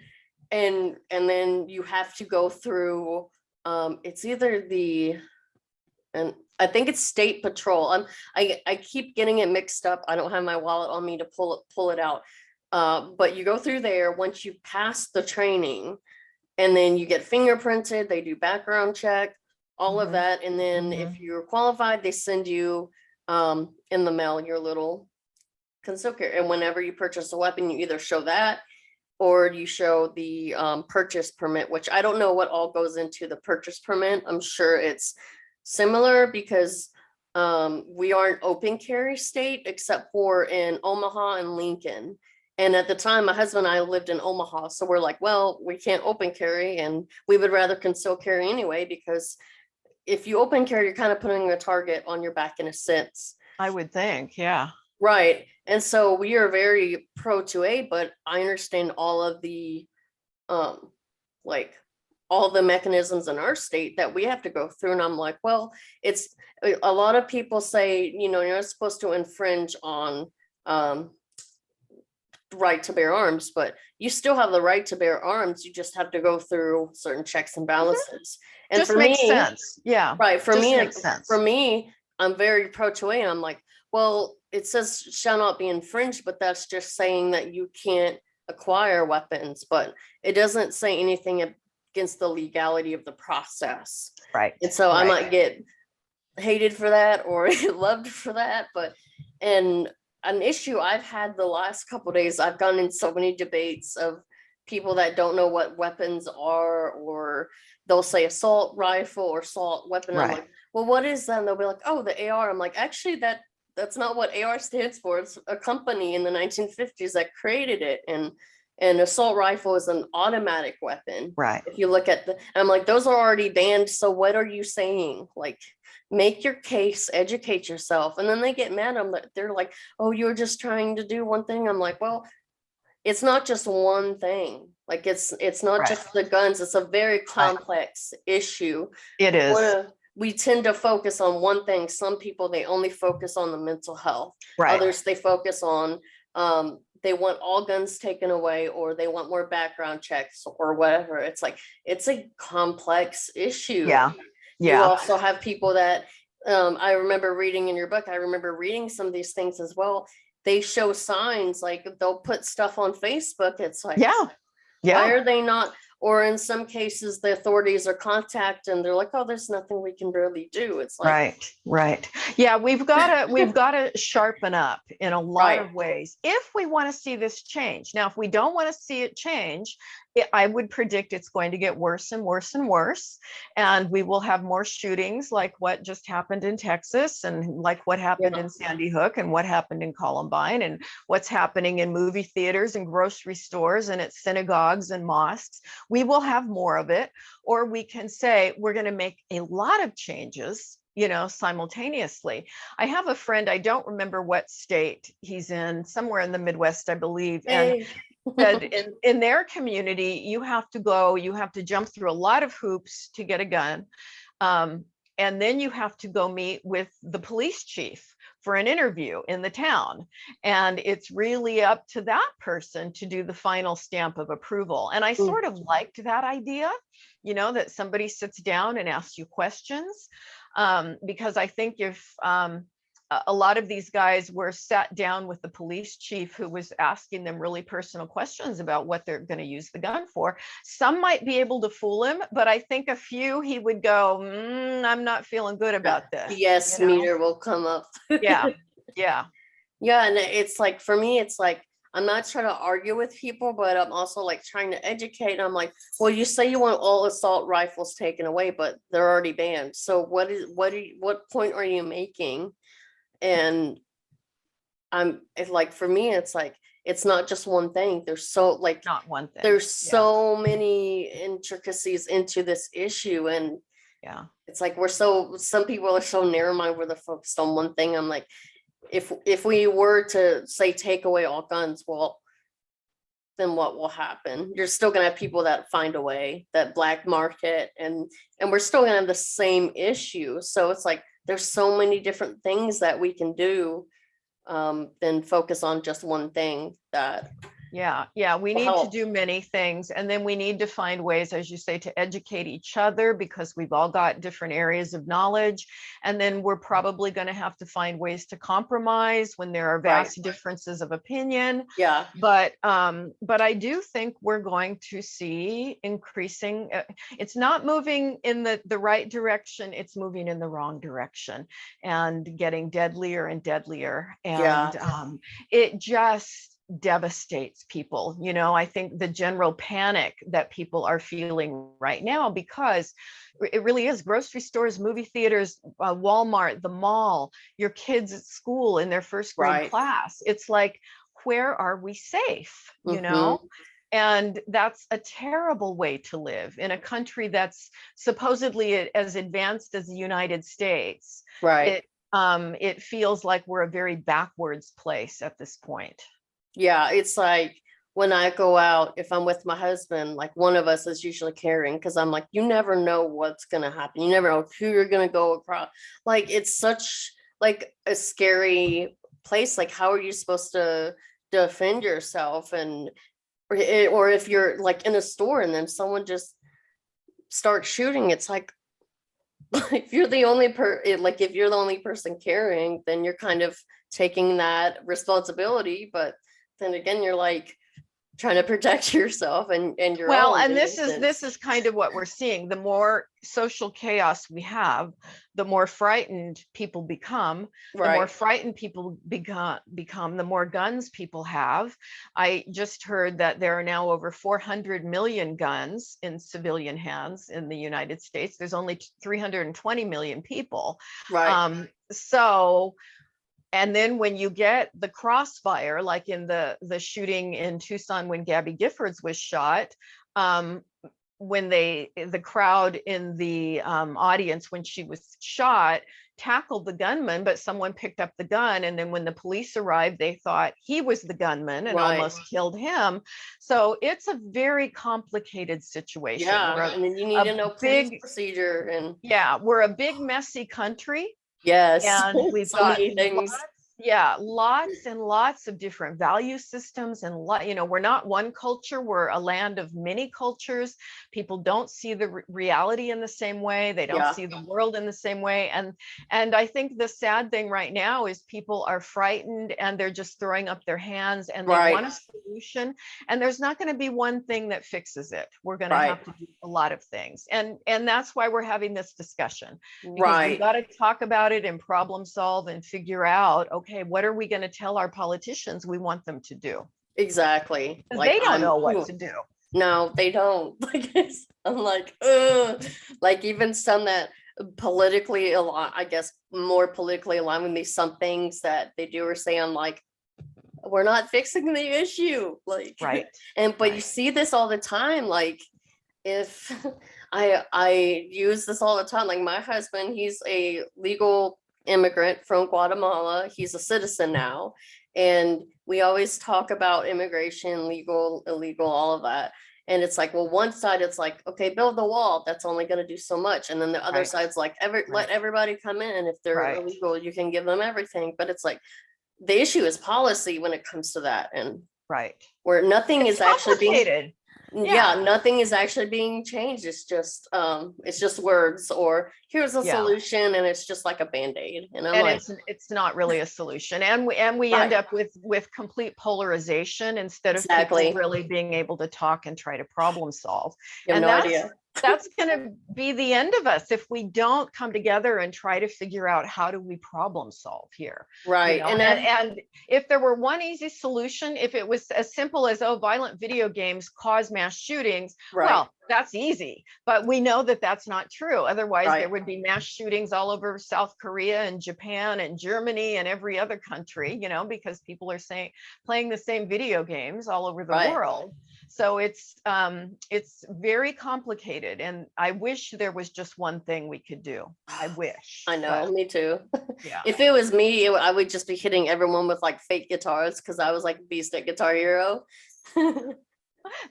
and then you have to go through. It's either the and I think it's state patrol. I keep getting it mixed up. I don't have my wallet on me to pull it out. But you go through there once you pass the training, and then you get fingerprinted. They do background check, all of Mhm. that, and then if Mhm. you're qualified, they send you in the mail your little concealed carry. And whenever you purchase a weapon, you either show that or you show the purchase permit, which I don't know what all goes into the purchase permit. I'm sure it's similar because we aren't open carry state except for in Omaha and Lincoln. And at the time, my husband and I lived in Omaha. So we're like, well, we can't open carry and we would rather conceal carry anyway, because if you open carry, you're kind of putting a target on your back in a sense. I would think, yeah. Right. And so we are very pro 2A, but I understand all of the um like all the mechanisms in our state that we have to go through. And I'm like, well, it's a lot of people say, you're not supposed to infringe on um right to bear arms, but you still have the right to bear arms. You just have to go through certain checks and Mhm. balances. And Just for makes me, sense. Yeah. right. Just makes sense. For me, I'm very pro 2A. And I'm like, well, it says shall not be infringed, but that's just saying that you can't acquire weapons, but it doesn't say anything against the legality of the process. Right. And so I Right. might get hated for that or loved for that. But, and an issue I've had the last couple of days, I've gone in so many debates of people that don't know what weapons are, or they'll say assault rifle or assault weapon. I'm Right. like, well, what is that? And they'll be like, oh, the AR. I'm like, actually, that's not what AR stands for. It's a company in the 1950s that created it. And an assault rifle is an automatic weapon. Right. If you look at I'm like, those are already banned. So what are you saying? Like, make your case, educate yourself. And then they get mad. They're like, oh, you're just trying to do one thing. I'm like, well, it's not just one thing. Like it's not Right. just the guns. It's a very Right. complex issue. It is. We tend to focus on one thing. Some people, they only focus on the mental health. Right. Others, they focus on they want all guns taken away, or they want more background checks or whatever. It's like, it's a complex issue. Yeah. You Yeah. also have people that I remember reading in your book, I remember reading some of these things as well. They show signs, like they'll put stuff on Facebook. It's like, Yeah. why Yeah. are they not? Or in some cases, the authorities are contacted and they're like, oh, there's nothing we can really do. It's like, Right, right. Yeah, we've got to sharpen up in a lot right, of ways if we want to see this change. Now, if we don't want to see it change, I would predict it's going to get worse and worse and worse, and we will have more shootings like what just happened in Texas, and like what happened yeah, in Sandy Hook, and what happened in Columbine, and what's happening in movie theaters and grocery stores and at synagogues and mosques. We will have more of it. Or we can say we're going to make a lot of changes, simultaneously. I have a friend, I don't remember what state he's in, somewhere in the Midwest, I believe, and hey, said in their community, you have to jump through a lot of hoops to get a gun. And then you have to go meet with the police chief for an interview in the town. And it's really up to that person to do the final stamp of approval. And I sort of liked that idea, that somebody sits down and asks you questions. Because I think if a lot of these guys were sat down with the police chief who was asking them really personal questions about what they're going to use the gun for, some might be able to fool him, but I think a few he would go, I'm not feeling good about this. yes, meter will come up. Yeah. Yeah. Yeah, and it's like, for me, it's like, I'm not trying to argue with people, but I'm also like trying to educate. And I'm like, well, you say you want all assault rifles taken away, but they're already banned. So what point are you making? And it's like, for me, it's like, it's not just one thing. There's Not one thing. there's so many intricacies into this issue. And Yeah. it's like, some people are so narrow-minded where they're focused on one thing. I'm like, if we were to say take away all guns, well, then what will happen? You're still gonna have people that find a way, that black market, and we're still gonna have the same issue. So it's like there's so many different things that we can do, than focus on just one thing that Yeah, we will need to help. do many things. And then we need to find ways, as you say, to educate each other because we've all got different areas of knowledge. And then we're probably going to have to find ways to compromise when there are Right. vast differences of opinion. Yeah. But I do think we're going to see increasing, it's not moving in the right direction, it's moving in the wrong direction and getting deadlier and deadlier. And Yeah. it just devastates people. I think the general panic that people are feeling right now, because it really is grocery stores, movie theaters, Walmart, the mall, your kids at school in their first grade Right. class. It's like, where are we safe? Mm-hmm. And that's a terrible way to live in a country that's supposedly as advanced as the United States. Right. It feels like we're a very backwards place at this point. Yeah, it's like when I go out, if I'm with my husband, like one of us is usually carrying, because I'm like, you never know what's gonna happen. You never know who you're gonna go across. Like it's such like a scary place. Like how are you supposed to defend yourself? And or if you're like in a store and then someone just starts shooting, it's like if you're the only like if you're the only person carrying, then you're kind of taking that responsibility. But then again, you're like trying to protect yourself and your Well, own and in a this sense. is kind of what we're seeing. The more social chaos we have, the more frightened people become. The more Right. frightened people become, the more guns people have. I just heard that there are now over 400 million guns in civilian hands in the United States. There's only 320 million people. Right. So and then when you get the crossfire, like in the shooting in Tucson when Gabby Giffords was shot, when the crowd in the audience when she was shot tackled the gunman, but someone picked up the gun, and then when the police arrived, they thought he was the gunman and Right. almost killed him. So it's a very complicated situation. Yeah. And then you need A to know police big, procedure and yeah, we're a big messy country, yes, and we've so got many things. lots and lots of different value systems, and we're not one culture, we're a land of many cultures. People don't see the reality in the same way, they don't Yeah. see the world in the same way. And I think the sad thing right now is people are frightened and they're just throwing up their hands and they want Right. a solution, and there's not going to be one thing that fixes it. We're going to Right. have to do a lot of things, and that's why we're having this discussion, because we've Right. got to talk about it and problem solve and figure out, okay, what are we going to tell our politicians we want them to do? Exactly. Because Like they don't know what to do. no, they don't. Like I'm like, ugh. Like even some that politically aligned, I guess more politically aligned with me, some things that they do or say, I'm like, we're not fixing the issue. Like, Right. but you Right. see this all the time. Like if I use this all the time, like my husband, he's a legal immigrant from Guatemala. He's a citizen now. And we always talk about immigration, legal, illegal, all of that. And it's like, well, one side, it's like, okay, build the wall. That's only going to do so much. And then the other Right. side's like, let Right. everybody come in. If they're Right. illegal, you can give them everything. But it's like, the issue is policy when it comes to that. And Right. where nothing It's is actually being complicated. yeah, nothing is actually being changed. It's just words, or here's a Yeah. solution, and it's just like a band-aid. And I'm And like, it's not really a solution, and we end right, up with complete polarization instead of people exactly. really being able to talk and try to problem solve. You have And no idea. that's going to be the end of us if we don't come together and try to figure out how do we problem solve here. Right. And And if there were one easy solution, if it was as simple as, oh, violent video games cause mass shootings, right, well, that's easy, but we know that that's not true. Otherwise, there right, would be mass shootings all over South Korea and Japan and Germany and every other country, because people are playing the same video games all over the right. world. So it's very complicated, and I wish there was just one thing we could do. I wish. I know, me too. Yeah. If it was me, I would just be hitting everyone with like fake guitars because I was like beast at Guitar Hero.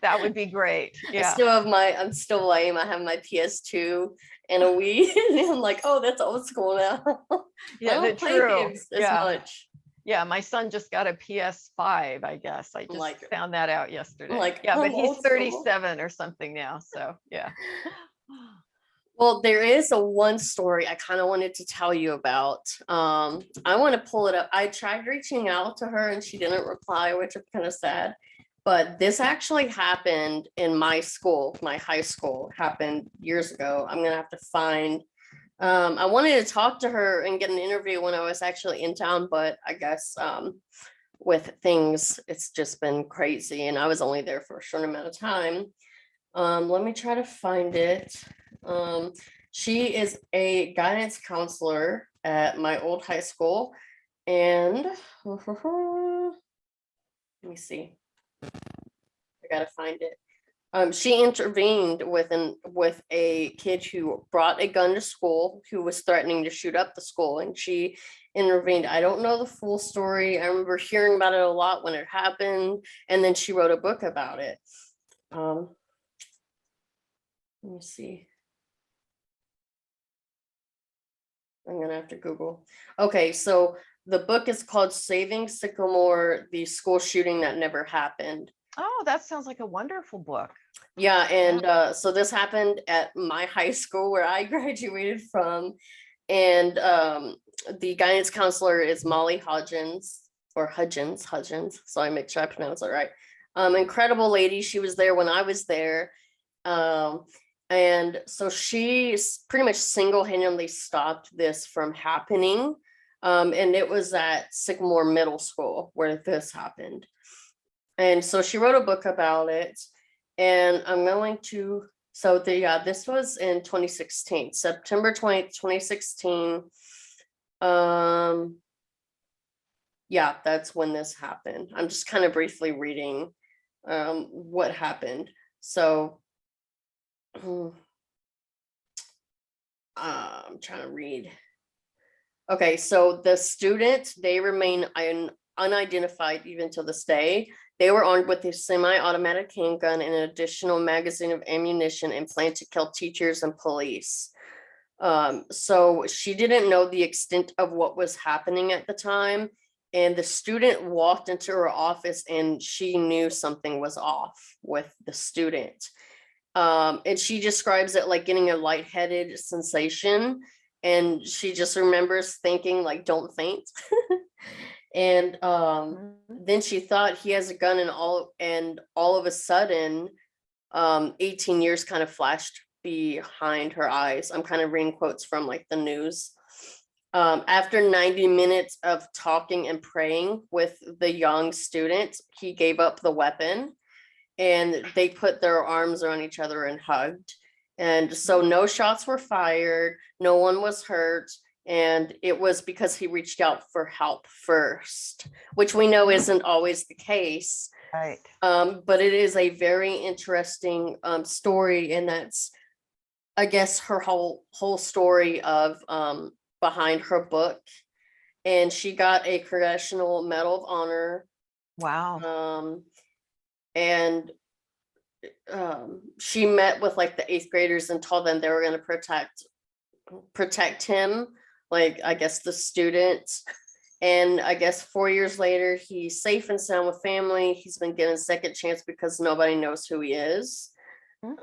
That would be great. Yeah. I'm still lame. I have my PS2 and a Wii. And I'm like, oh, that's old school now. I Yeah, don't that's play true. games as Yeah. much. Yeah, my son just got a PS5, I guess. I I'm just like, found that out yesterday. Yeah, but I'm he's old school. 37 or something now. So, yeah. Well, there is a one story I kind of wanted to tell you about. I want to pull it up. I tried reaching out to her and she didn't reply, which is kind of sad. But this actually happened in my school, my high school, happened years ago. I'm gonna have to find. I wanted to talk to her and get an interview when I was actually in town, but I guess with things, it's just been crazy, and I was only there for a short amount of time. Let me try to find it. Um, she is a guidance counselor at my old high school, and let me see. I gotta find it. She intervened with a kid who brought a gun to school, who was threatening to shoot up the school, and she intervened. I don't know the full story. I remember hearing about it a lot when it happened, and then she wrote a book about it. Let me see. I'm gonna have to Google. Okay, so the book is called Saving Sycamore, the school shooting that never happened. Oh, that sounds like a wonderful book. Yeah, and so this happened at my high school where I graduated from, and the guidance counselor is Molly Hudgens, or Hudgens. So I make sure I pronounce it right. Incredible lady. She was there when I was there. And so she pretty much single-handedly stopped this from happening. And it was at Sycamore Middle School where this happened. And so she wrote a book about it. And I'm going to, so this was in 2016, September 20th, 2016. Yeah, that's when this happened. I'm just kind of briefly reading what happened. So I'm trying to read. Okay, so the students, they remain unidentified even to this day. They were armed with a semi-automatic handgun and an additional magazine of ammunition and planned to kill teachers and police. So she didn't know the extent of what was happening at the time. And the student walked into her office and she knew something was off with the student. And she describes it like getting a lightheaded sensation. And she just remembers thinking like, don't faint. And then she thought he has a gun, and all of a sudden 18 years kind of flashed behind her eyes. I'm kind of reading quotes from like the news. After 90 minutes of talking and praying with the young student, he gave up the weapon, and they put their arms around each other and hugged. And so no shots were fired, no one was hurt. And it was because he reached out for help first, which we know isn't always the case. Right. But it is a very interesting story, and that's, I guess, her whole story of behind her book. And she got a Congressional Medal of Honor. Wow. And she met with like the 8th graders and told them they were going to protect him, like I guess the students. And I guess 4 years later, he's safe and sound with family. He's been given a second chance because nobody knows who he is. It's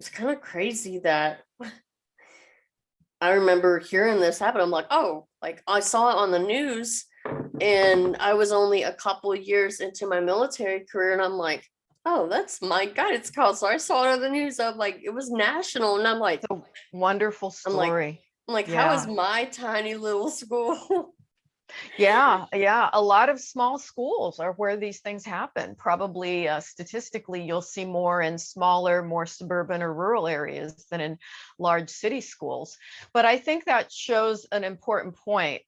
kind of crazy that I remember hearing this happen. I'm like, oh, like I saw it on the news, and I was only a couple of years into my military career, and I'm like, oh, that's my guidance counselor. I saw it on the news. I'm like, it was national, and I'm like, It's a wonderful story. I'm like, how is my tiny little school? Yeah, a lot of small schools are where these things happen. Probably statistically, you'll see more in smaller, more suburban or rural areas than in large city schools. But I think that shows an important point,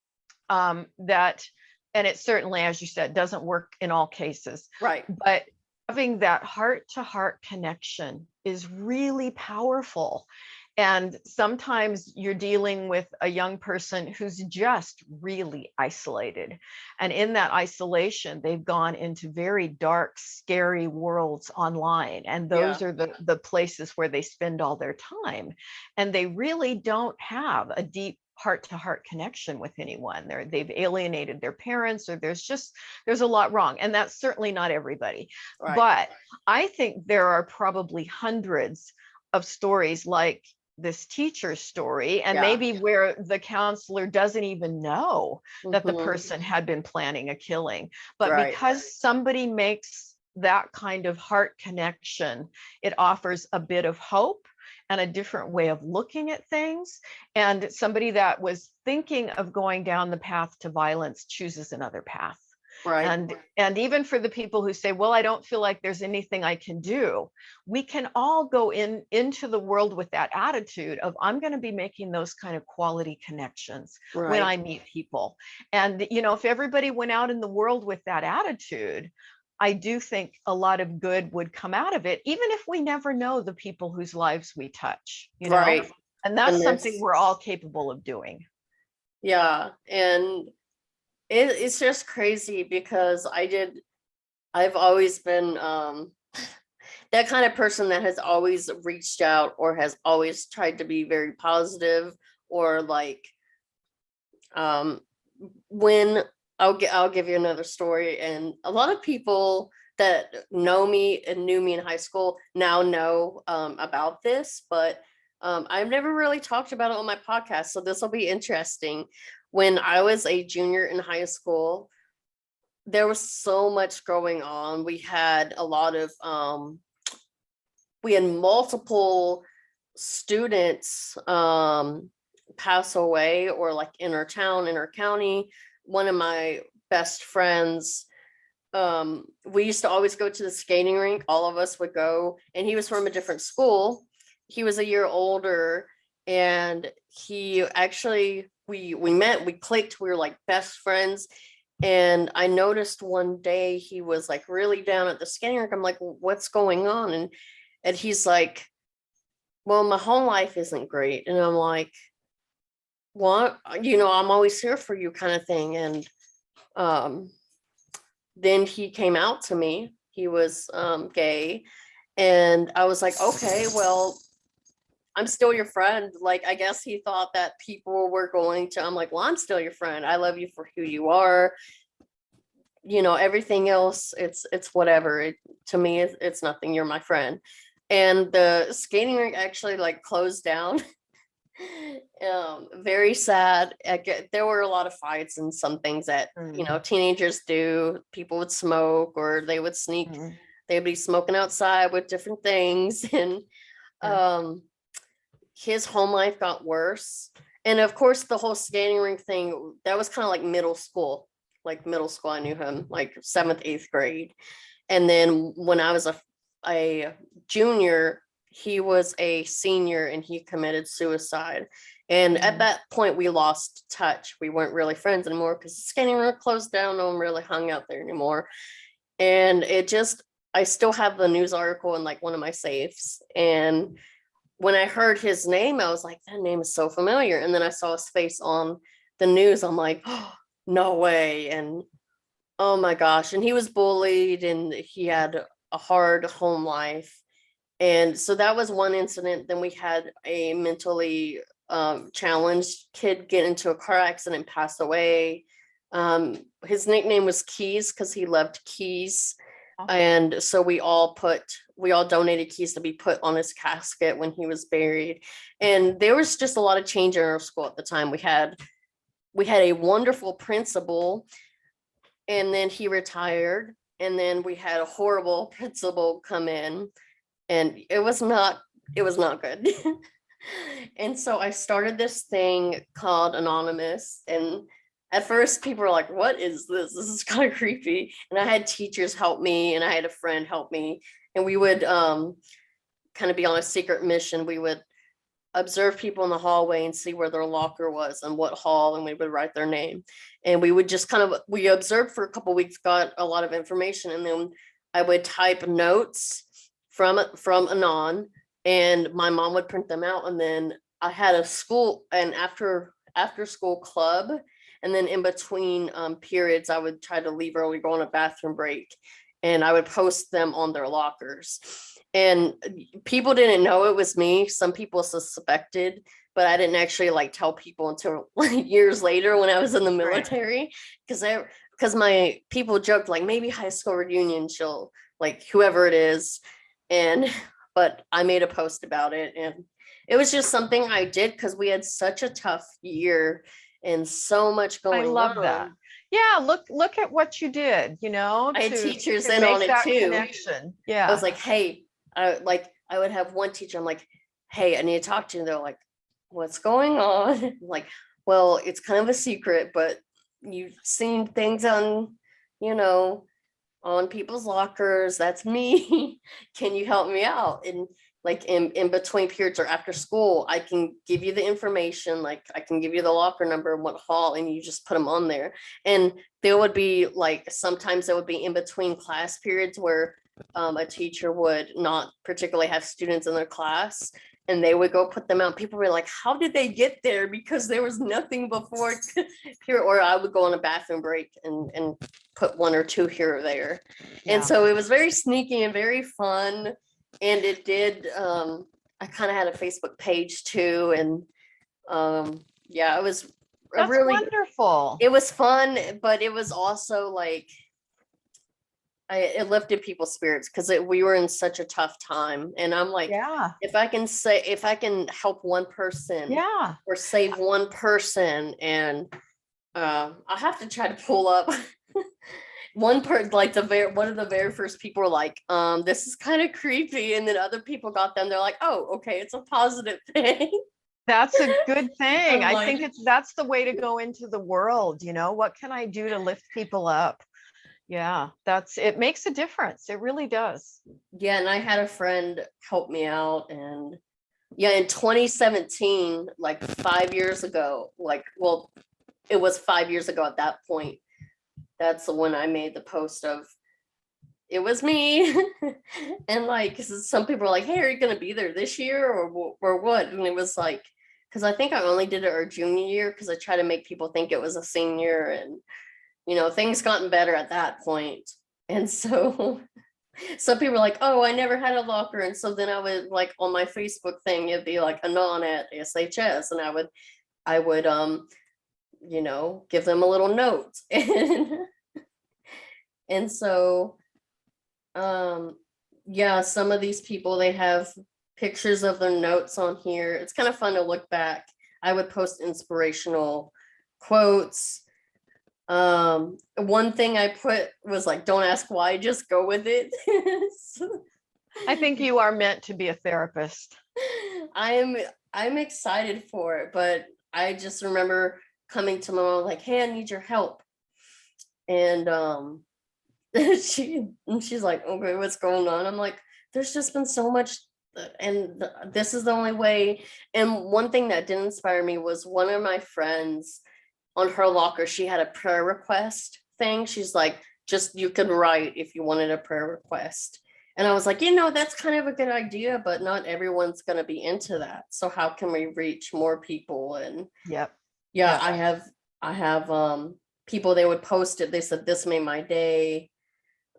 that, and it certainly, as you said, doesn't work in all cases. Right. But having that heart-to-heart connection is really powerful. And sometimes you're dealing with a young person who's just really isolated. And in that isolation, they've gone into very dark, scary worlds online. And Yeah. those are the places where they spend all their time. And they really don't have a deep heart-to-heart connection with anyone. They've alienated their parents, or there's a lot wrong. And that's certainly not everybody. Right. But I think there are probably hundreds of stories like this teacher's story, and Yeah. maybe where the counselor doesn't even know that the Hmm. person had been planning a killing. But Right. because somebody makes that kind of heart connection, it offers a bit of hope and a different way of looking at things. And somebody that was thinking of going down the path to violence chooses another path. Right. And even for the people who say, well, I don't feel like there's anything I can do, we can all go into the world with that attitude of, I'm going to be making those kind of quality connections when Right. I meet people. And if everybody went out in the world with that attitude, I do think a lot of good would come out of it, even if we never know the people whose lives we touch. Right. And that's And something this, we're all capable of doing. yeah. And it's just crazy because I've always been that kind of person that has always reached out or has always tried to be very positive, or like um when I'll give you another story. And a lot of people that know me and knew me in high school now know about this, but I've never really talked about it on my podcast, so this will be interesting. When I was a junior in high school, there was so much going on. We had multiple students pass away, or like in our town, in our county. One of my best friends, we used to always go to the skating rink. All of us would go, and he was from a different school. He was a year older, and he actually, we met, we clicked, we were like best friends. And I noticed one day he was like really down at the skating rink. I'm like, what's going on? And he's like, well, my home life isn't great. And I'm like, what? I'm always here for you, kind of thing. And um, then he came out to me. He was gay. And I was like, okay, well, I'm still your friend. Like, I guess he thought that people were going to, I'm like, well, I'm still your friend. I love you for who you are. Everything else, it's whatever. To me, it's nothing. You're my friend. And the skating rink actually like closed down. Very sad. There were a lot of fights and some things that Mm. teenagers do. People would smoke, or they would sneak. Mm. They'd be smoking outside with different things. And Yeah. um, his home life got worse. And of course, the whole skating rink thing, that was kind of like middle school. Like middle school, I knew him like seventh, eighth grade. And then when I was a junior, he was a senior and he committed suicide. And at Mm. that point, we lost touch. We weren't really friends anymore because the skating rink closed down. No one really hung out there anymore. And I still have the news article in like one of my safes. And when I heard his name, I was like, that name is so familiar. And then I saw his face on the news. I'm like, oh, no way. And oh my gosh. And he was bullied and he had a hard home life. And so that was one incident. Then we had a mentally challenged kid get into a car accident and pass away. His nickname was Keys because he loved keys. And so we all donated keys to be put on his casket when he was buried. And there was just a lot of change in our school at the time. We had a wonderful principal, and then he retired, and then we had a horrible principal come in, and it was not good. And so I started this thing called Anonymous. And at first people were like, what is this? This is kind of creepy. And I had teachers help me, and I had a friend help me. And we would kind of be on a secret mission. We would observe people in the hallway and see where their locker was and what hall, and we would write their name. And we would just we observed for a couple weeks, got a lot of information, and then I would type notes from Anon and my mom would print them out. And then I had a school and after school club, and then in between periods I would try to leave early, go on a bathroom break, and I would post them on their lockers. And people didn't know it was me. Some people suspected, but I didn't actually like tell people until like years later when I was in the military, because my people joked like maybe high school reunion she'll like whoever it is. And but I made a post about it, and it was just something I did because we had such a tough year and so much I going love that. on. Yeah, look at what you did, I had teachers to in on make it that too. connection. I was Yeah. like, hey, I would have one teacher, I'm like, hey, I need to talk to you. They're like, what's going on? I'm like, well, it's kind of a secret, but you've seen things on, you know, on people's lockers. That's me. Can you help me out? And like in between periods or after school, I can give you the information. Like I can give you the locker number and what hall, and you just put them on there. And there would be like sometimes there would be in between class periods where a teacher would not particularly have students in their class, and they would go put them out. People were like, how did they get there? Because there was nothing before here. Or I would go on a bathroom break and put one or two here or there. Yeah. And so it was very sneaky and very fun. And it did, I kind of had a Facebook page too. And yeah, it was That's really wonderful. it was fun, but it was also like it lifted people's spirits because we were in such a tough time. And I'm like, Yeah. if I can help one person Yeah. or save one person, and I'll have to try to pull up one like one of the very first people were like, this is kind of creepy, and then other people got them. They're like, oh, okay, it's a positive thing. That's a good thing. I'm I like, think that's the way to go into the world, what can I do to lift people up? Yeah, it makes a difference. It really does. yeah, and I had a friend help me out, and yeah, in 2017, like 5 years ago, like, well, it was 5 years ago at that point. That's when I made the post of it was me. And like some people are like, hey, are you gonna be there this year or what? And it was like, because I think I only did it our junior year because I try to make people think it was a senior, and things gotten better at that point. And so some people are like, oh, I never had a locker. And so then I would like on my Facebook thing, it'd be like Anon at SHS, and I would give them a little note. And so yeah, some of these people, they have pictures of their notes on here. It's kind of fun to look back. I would post inspirational quotes. One thing I put was like, don't ask why, just go with it. I think you are meant to be a therapist. I'm excited for it, but I just remember coming to my mom like, hey, I need your help. And she's like, okay, what's going on? I'm like, there's just been so much, and this is the only way. And one thing that did inspire me was one of my friends on her locker, she had a prayer request thing. She's like, just you could write if you wanted a prayer request. And I was like, that's kind of a good idea, but not everyone's going to be into that. So how can we reach more people? And Yep. yeah, Yep. I have people, they would post it. They said, this made my day.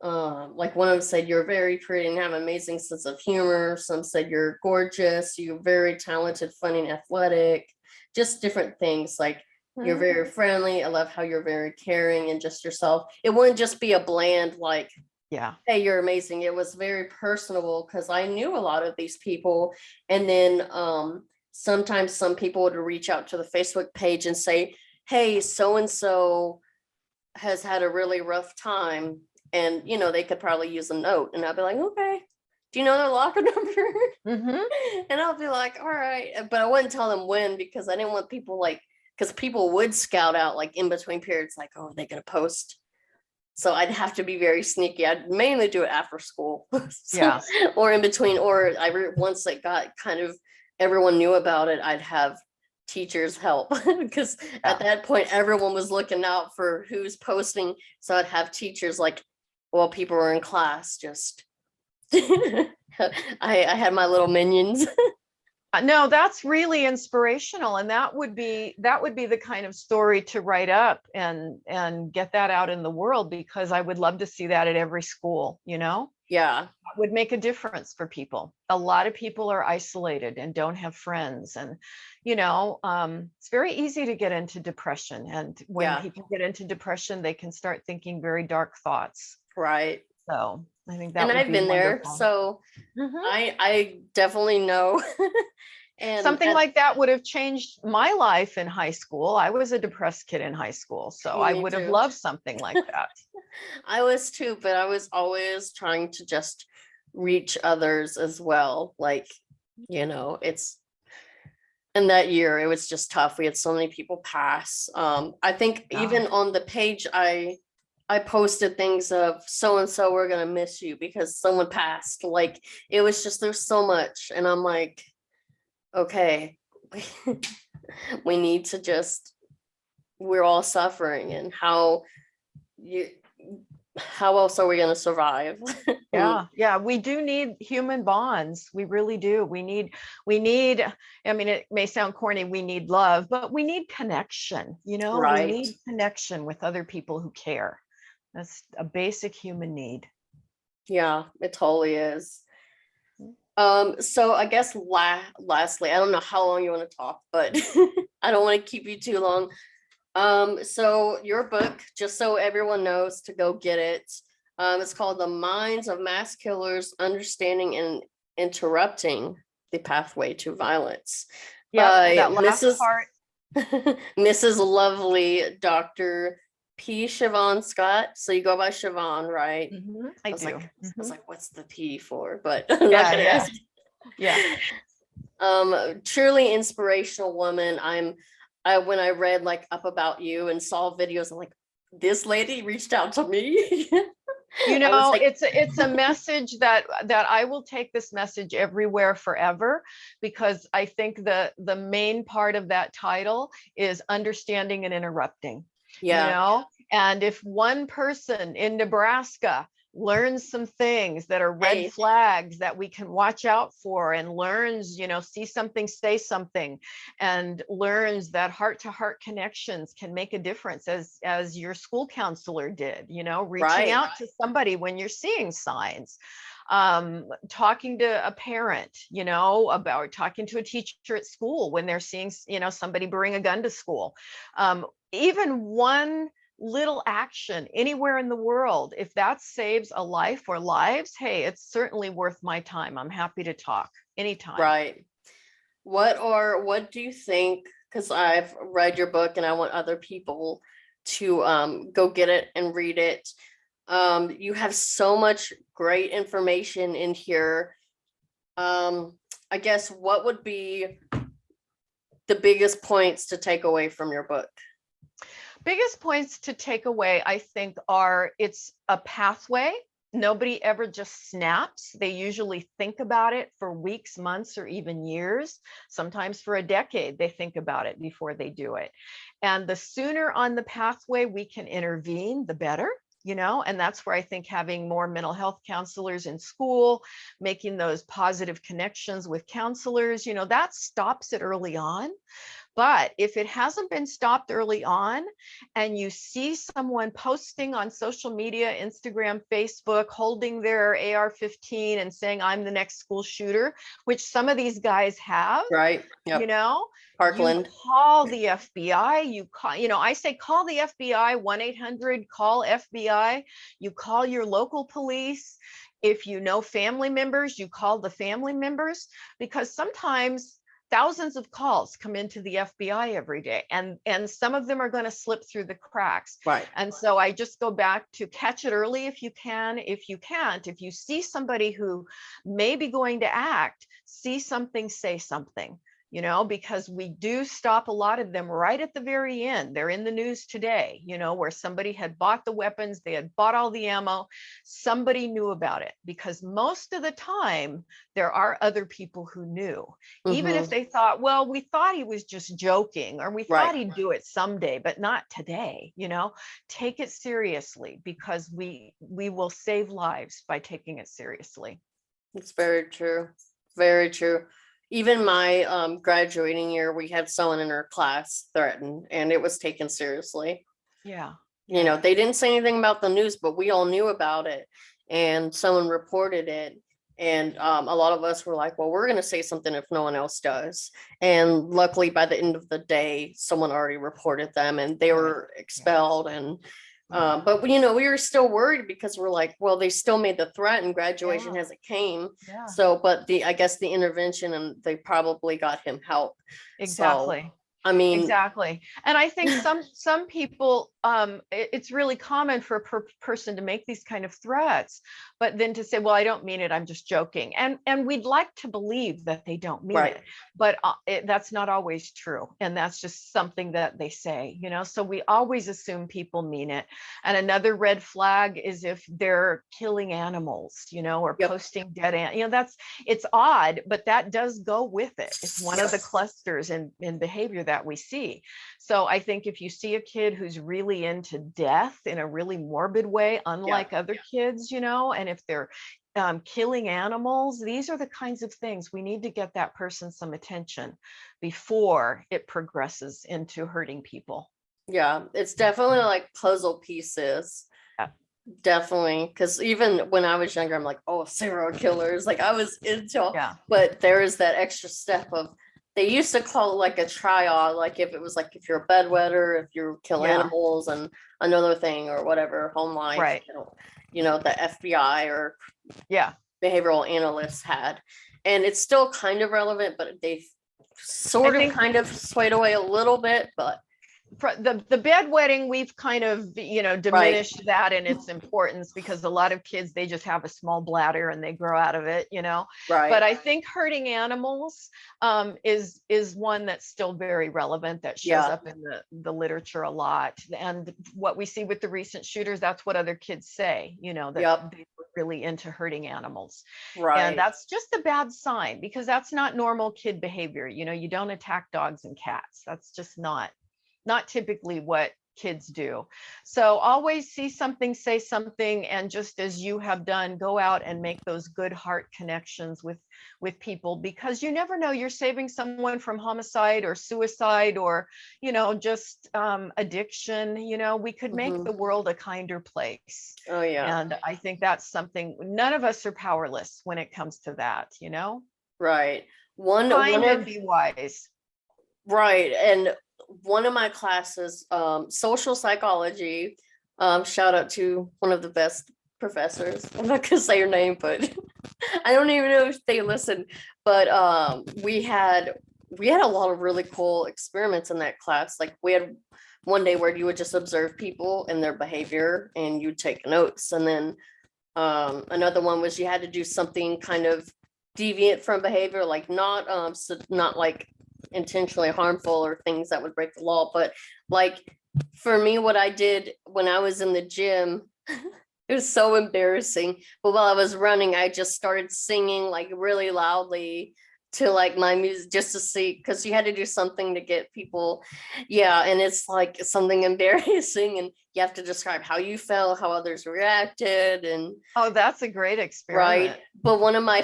Like one of them said, you're very pretty and have an amazing sense of humor. Some said you're gorgeous, you're very talented, funny, and athletic. Just different things like you're very friendly. I love how you're very caring and just yourself. It wouldn't just be a bland like, Yeah. hey, you're amazing. It was very personable because I knew a lot of these people. And then sometimes some people would reach out to the Facebook page and say, hey, so and so has had a really rough time, and they could probably use a note. And I'll be like, okay, do you know their locker number? And I'll be like, all right, but I wouldn't tell them when, because I didn't want people like, because people would scout out like in between periods, like, oh, are they gonna post? So I'd have to be very sneaky. I'd mainly do it after school. So, Yeah. or in between, or once it got kind of everyone knew about it, I'd have teachers help because at that point everyone was looking out for who's posting. So I'd have teachers like, well, people were in class just I had my little minions. No, that's really inspirational, and that would be the kind of story to write up and get that out in the world, because I would love to see that at every school, Yeah, That would make a difference for people. A lot of people are isolated and don't have friends, and it's very easy to get into depression, and when yeah, people get into depression, they can start thinking very dark thoughts. right. So I think And that would I've be been there, wonderful. so Mhm. I definitely know. And Something like that would have changed my life in high school. I was a depressed kid in high school, so I me would have too. loved something like that. I was too, but I was always trying to just reach others as well. Like, it's in that year, it was just tough. We had so many people pass. I think Yeah. even on the page, I posted things of so and so, we're gonna miss you because someone passed. Like, it was just there's so much, and I'm like, okay, we need to just we're all suffering, and you how else are we going to survive? Yeah, we do need human bonds. We really do. We need, I mean, it may sound corny, we need love, but we need connection, we Right. need connection with other people who care. That's a basic human need. Yeah, it totally is. So I guess lastly, I don't know how long you want to talk, but I don't want to keep you too long. So your book, just so everyone knows to go get it. It's called The Minds of Mass Killers: Understanding and Interrupting the Pathway to Violence Yep, by that last Mrs. part. Mrs. Lovely Dr. P. Shavaun Scott. So you go by Shavaun, right? I I was do. like, I was like, what's the P for? But I'm not Yeah, gonna yeah, ask. yeah. Truly inspirational woman. I when I read like up about you and saw videos, I'm like, this lady reached out to me. I was like, It's a message that I will take this message everywhere forever, because I think the main part of that title is understanding and interrupting, yeah, and if one person in Nebraska learns some things that are red hey, flags that we can watch out for, and learns, see something, say something, and learns that heart to heart connections can make a difference, as your school counselor did, reaching right, out to somebody when you're seeing signs, talking to a parent, about talking to a teacher at school when they're seeing, somebody bring a gun to school. Even one little action anywhere in the world, if that saves a life or lives, hey, it's certainly worth my time. I'm happy to talk anytime. right. What do you think? Because I've read your book and I want other people to go get it and read it. You have so much great information in here. I guess what would be the biggest points to take away from your book? Biggest points to take away, I think, are it's a pathway. Nobody ever just snaps. They usually think about it for weeks, months, or even years. Sometimes for a decade, they think about it before they do it. And the sooner on the pathway we can intervene, the better. And that's where I think having more mental health counselors in school, making those positive connections with counselors, that stops it early on. But if it hasn't been stopped early on, and you see someone posting on social media, Instagram, Facebook, holding their AR-15 and saying, I'm the next school shooter, which some of these guys have, Right. you Yep. know, you Parkland. call the FBI, I say, call the FBI, 1-800, call FBI, you call your local police. If you know family members, you call the family members, because sometimes thousands of calls come into the FBI every day, and some of them are going to slip through the cracks. Right. And so I just go back to catch it early if you can. If you can't, if you see somebody who may be going to act, see something, say something. Because we do stop a lot of them right at the very end. They're in the news today, where somebody had bought the weapons, they had bought all the ammo, somebody knew about it, because most of the time there are other people who knew, even if Mm-hmm. they thought, well, we thought he was just joking, or we Right. thought he'd do it someday, but not today. Take it seriously, because we will save lives by taking it seriously. It's very true. Very true. Even my graduating year, we had someone in our class threatened, and it was taken seriously. Yeah. You know, they didn't say anything about the news, but we all knew about it, and someone reported it. And a lot of us were like, well, we're going to say something if no one else does. And luckily, by the end of the day, someone already reported them and they were expelled. And but you know, we were still worried because we're like, well, they still made the threat and graduation hasn't came. Yeah. So, but I guess the intervention, and they probably got him help. Exactly. So, I mean, exactly. And I think some people, it's really common for a person to make these kind of threats, but then to say, well, I don't mean it, I'm just joking. And we'd like to believe that they don't mean right. it, but that's not always true. And that's just something that they say, you know, so we always assume people mean it. And another red flag is if they're killing animals, you know, or posting dead animals, you know, it's odd, but that does go with it. It's one of the clusters in behavior that we see. So I think if you see a kid who's really into death in a really morbid way, unlike other kids, you know, and if they're killing animals, these are the kinds of things we need to get that person some attention before it progresses into hurting people. Yeah, it's definitely like puzzle pieces. Definitely, because even when I was younger, I'm like, oh, serial killers. Like I was into, but there is that extra step of, they used to call it like a triad, like if it was like if you're a bedwetter, if you kill animals, and another thing or whatever, home life, you know, the FBI or behavioral analysts had. And it's still kind of relevant, but they've sort of kind of swayed away a little bit, but the bedwetting, we've kind of, you know, diminished that in its importance, because a lot of kids, they just have a small bladder and they grow out of it, you know. But I think hurting animals is one that's still very relevant, that shows up in the literature a lot. And what we see with the recent shooters, that's what other kids say, you know, that they were really into hurting animals. And that's just a bad sign, because that's not normal kid behavior. You know, you don't attack dogs and cats. That's just not typically what kids do. So always see something, say something, and just as you have done, go out and make those good heart connections with people, because you never know, you're saving someone from homicide or suicide or, you know, just addiction. You know, we could make the world a kinder place. Oh yeah. And I think that's something, none of us are powerless when it comes to that, you know. Right. One of be wise. Right. And one of my classes, social psychology, shout out to one of the best professors. I'm not gonna say her name, but I don't even know if they listen. But we had a lot of really cool experiments in that class. Like we had one day where you would just observe people and their behavior and you'd take notes. And then another one was you had to do something kind of deviant from behavior, like not like intentionally harmful or things that would break the law, but like for me, what I did when I was in the gym, it was so embarrassing, but while I was running, I just started singing like really loudly to like my music, just to see, because you had to do something to get people, and it's like something embarrassing, and you have to describe how you felt, how others reacted, and oh, that's a great experiment. Right, but one of my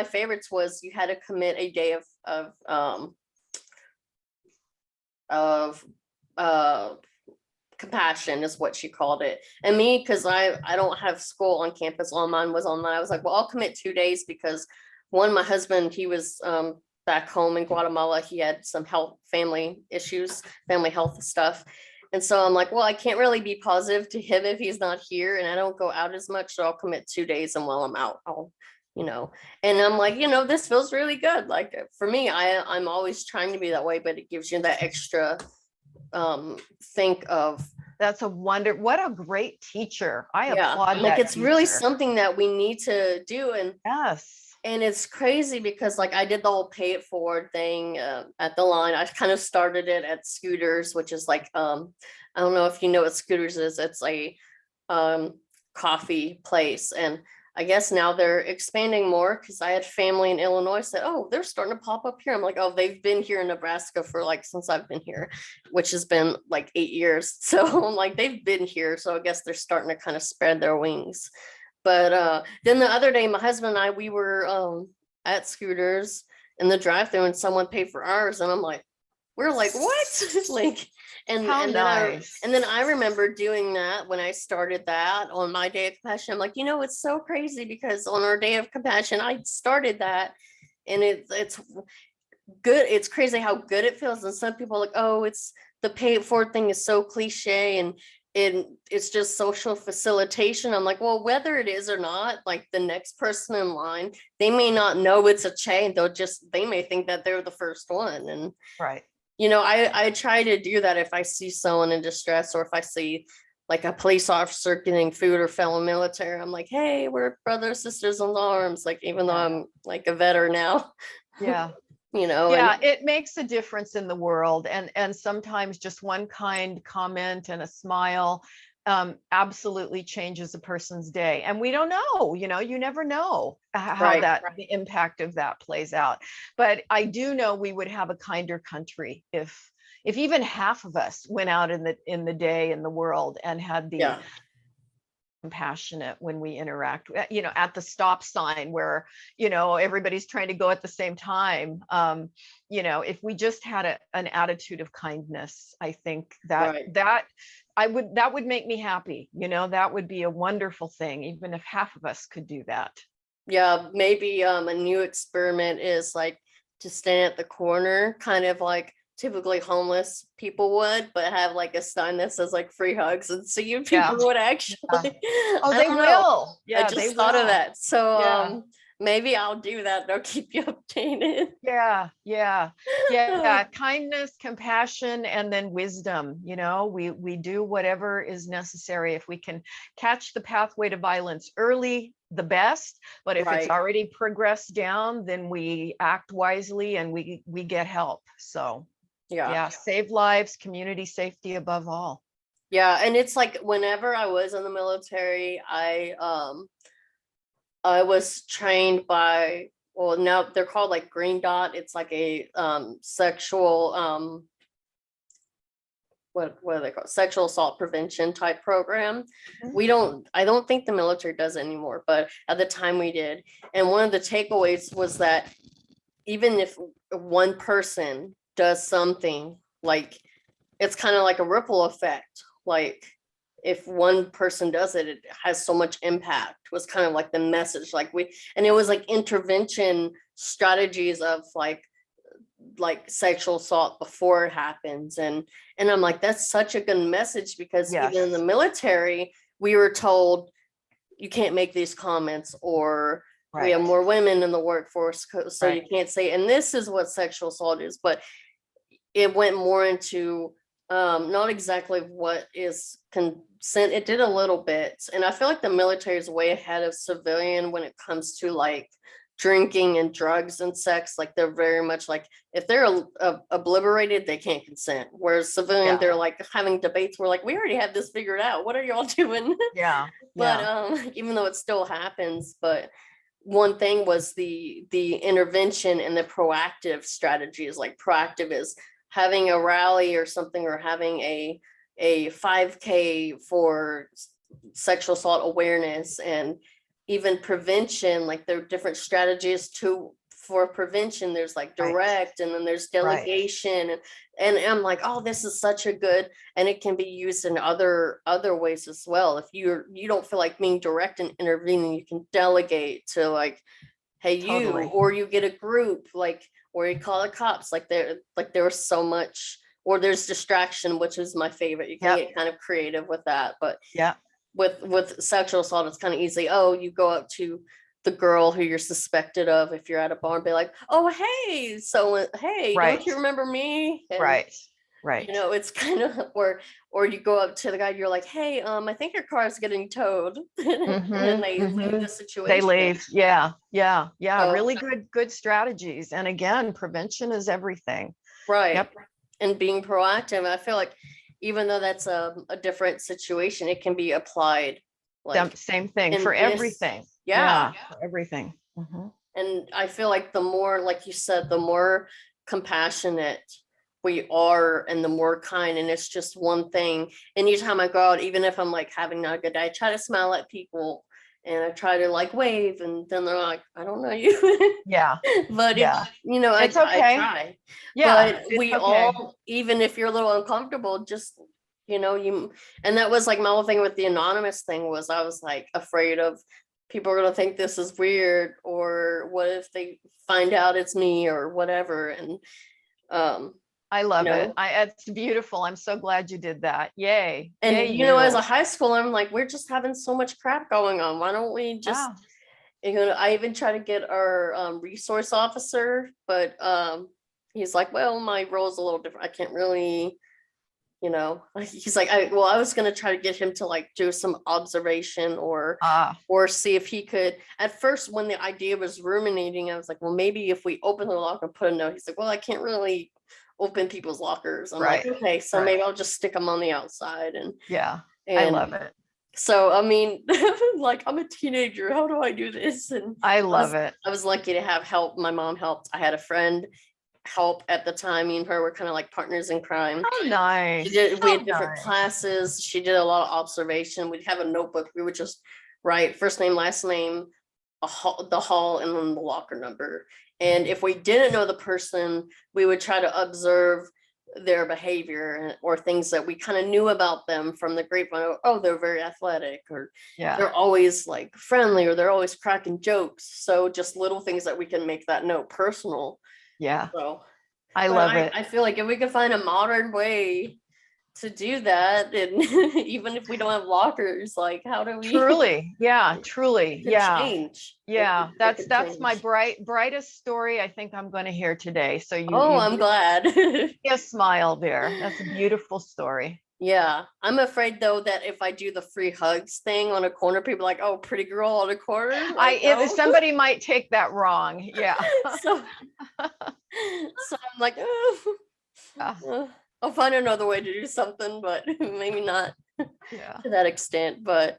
favorites was you had to commit a day of compassion, is what she called it. And me, because I don't have school on campus, all mine was online, I was like, well, I'll commit 2 days, because one, my husband, he was back home in Guatemala, he had some family health stuff, and so I'm like, well, I can't really be positive to him if he's not here, and I don't go out as much, so I'll commit 2 days, and while I'm out, I'll, you know, and I'm like, you know, this feels really good. Like for me, I'm always trying to be that way, but it gives you that extra think of. That's what a great teacher. I applaud like that it's teacher. really something that we need to do. And yes, and it's crazy because like I did the whole pay it forward thing at the line. I kind of started it at Scooters, which is like I don't know if you know what Scooters is. It's a coffee place, and I guess now they're expanding more, because I had family in Illinois said, oh, they're starting to pop up here. I'm like, oh, they've been here in Nebraska for like since I've been here, which has been like 8 years. So I'm like, they've been here. So I guess they're starting to kind of spread their wings. But then the other day, my husband and I, we were at Scooters in the drive-thru, and someone paid for ours, and I'm like, we're like, what? Like, How and nice. then I remember doing that when I started that on my day of compassion. I'm like, it's so crazy because on our day of compassion, I started that, and it's good. It's crazy how good it feels. And some people are like, oh, it's the pay it forward thing is so cliche, and it's just social facilitation. I'm like, well, whether it is or not, like the next person in line, they may not know it's a chain. They may think that they're the first one. And Right. I try to do that if I see someone in distress, or if I see like a police officer getting food, or fellow military. I'm like, hey, we're brothers, sisters in arms. Like, even though Yeah. I'm like a veteran now, Yeah. and Yeah, it makes a difference in the world. And sometimes just one kind comment and a smile absolutely changes a person's day. And we don't know, you never know how right. the impact of that plays out. But I do know we would have a kinder country if even half of us went out in the day in the world and had the Yeah. compassionate when we interact, at the stop sign where, everybody's trying to go at the same time. If we just had an attitude of kindness, I think that Right. that would make me happy. That would be a wonderful thing, even if half of us could do that. Yeah. Maybe a new experiment is like to stand at the corner, kind of like typically homeless people would, but have like a sign that says like free hugs, and see if people Yeah. would actually, Yeah. Oh, I they don't know. will. I Yeah, they just thought of will. that. So Yeah. maybe I'll do that. They'll keep you updated. Yeah, yeah, yeah. Kindness, compassion, and then wisdom. We do whatever is necessary. If we can catch the pathway to violence early, the best. But if it's Right. already progressed down, then we act wisely and we get help. So Yeah. yeah, save lives, community safety above all. Yeah. And it's like whenever I was in the military, I was trained by, well, now they're called like Green Dot. It's like a sexual what are they called? Sexual assault prevention type program. Mhm. I don't think the military does it anymore, but at the time we did. And one of the takeaways was that even if one person does something, like it's kind of like a ripple effect. Like if one person does it, it has so much impact, was kind of like the message. And it was like intervention strategies of like sexual assault before it happens. And I'm like, that's such a good message, because even in the Yes, military, we were told you can't make these comments, or we have right, more women in the workforce, so you right. can't say, and this is what sexual assault is. But it went more into not exactly what is consent. It did a little bit. And I feel like the military is way ahead of civilian when it comes to like drinking and drugs and sex. Like they're very much like, if they're obliterated, they can't consent. Whereas civilian, Yeah, they're like having debates. We're like, we already have this figured out. What are y'all doing? yeah, But yeah. even though it still happens, but one thing was the intervention and the proactive strategies. Like proactive is having a rally or something, or having a 5K for sexual assault awareness. And even prevention, like there are different strategies for prevention. There's like Right, direct, and then there's right. delegation, and I'm like, oh, this is such a good, and it can be used in other ways as well. If you don't feel like being direct and intervening, you can delegate to like, hey, Totally. or you get a group, like, or you call the cops. There was so much, or there's distraction, which is my favorite. You can Yep. get kind of creative with that. But Yeah. with sexual assault, it's kind of easy. Oh, you go up to the girl who you're suspected of, if you're at a bar, and be like, oh, hey, so hey, don't Right. you remember me? And Right. Right. it's kind of, or you go up to the guy, you're like, hey, I think your car is getting towed. And then Mm-hmm. they leave Mm-hmm. the They situation. leave. Yeah. Yeah. Yeah. So Really good strategies. And again, prevention is everything. right. Yep. And being proactive, I feel like even though that's a different situation, it can be applied like Same thing in for this. everything. Yeah. Yeah. For everything. Mhm. And I feel like the more, like you said, the more compassionate we are, and the more kind. And it's just one thing. Anytime I go out, even if I'm like having not a good day, I try to smile at people. and I try to like wave, and then they're like, I don't know you. Yeah. But Yeah. I It's okay. try. Yeah. But It's we okay. all, even if you're a little uncomfortable, just, and that was like my whole thing with the anonymous thing, was I was like afraid of people are gonna think this is weird, or what if they find out it's me or whatever. And um, I you love it. know, It's beautiful. I'm so glad you did that. Yay. Yay, and as you. a high school, I'm like, we're just having so much crap going on. Why don't we just, Yeah. I even try to get our resource officer, but he's like, well, my role is a little different. I can't really, he's like, I was gonna try to get him to like do some observation, Ah, or see if he could. At first, when the idea was ruminating, I was like, well, maybe if we open the locker and put a note. He's like, well, I can't really open people's lockers. I'm like, right. okay, so Right. maybe I'll just stick them on the outside. Yeah. I And love it. so, I mean, like, I'm a teenager. How do I do this? And I love it. I was lucky to have help. My mom helped. I had a friend help at the time. Me and her were kind of like partners in crime. Oh, nice. We So had different nice. classes. She did a lot of observation. We'd have a notebook. We would just write first name, last name, the hall, and then the locker number. And if we didn't know the person, we would try to observe their behavior, or things that we kind of knew about them from the grapevine. Oh, they're very athletic, or Yeah. they're always like friendly, or they're always cracking jokes. So just little things that we can make that note personal. Yeah. So I but love it. I feel like if we could find a modern way to do that, and even if we don't have lockers, like, how do we Truly. Yeah. Truly. could Yeah. change? Yeah. It could That's my change. brightest story I think I'm going to hear today. So Oh, you I'm gave glad. me a smile there. That's a beautiful story. Yeah, I'm afraid though that if I do the free hugs thing on a corner, people are like, oh, pretty girl on a corner. Like, If no. somebody might take that wrong. Yeah. So, I'm like, oh, Yeah. I'll find another way to do something, but maybe not Yeah. to that extent. But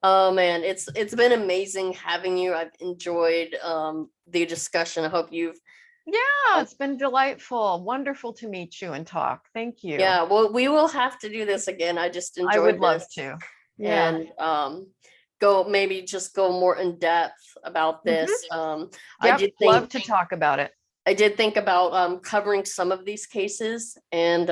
oh man, it's been amazing having you. I've enjoyed the discussion. I hope you've Yeah, it's been delightful. Wonderful to meet you and talk. Thank you. yeah, well, we will have to do this again. I just I would enjoyed love this. to. Yeah. And go more in depth about Mhm. this. Yep. Love to talk about it. I did think about covering some of these cases, and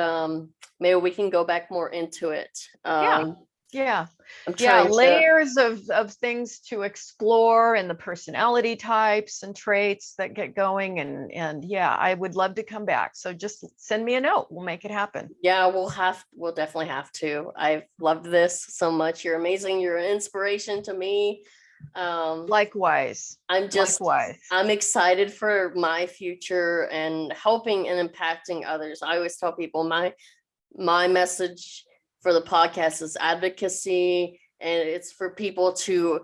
maybe we can go back more into it. Yeah. Yeah. I'm Yeah. trying to, Layers of things to explore, and the personality types and traits that get going. And yeah, I would love to come back. So just send me a note. We'll make it happen. yeah, we'll definitely have to. I've loved this so much. You're amazing. You're an inspiration to me. Likewise. Likewise. I'm excited for my future and helping and impacting others. I always tell people my message for the podcast is advocacy, and it's for people to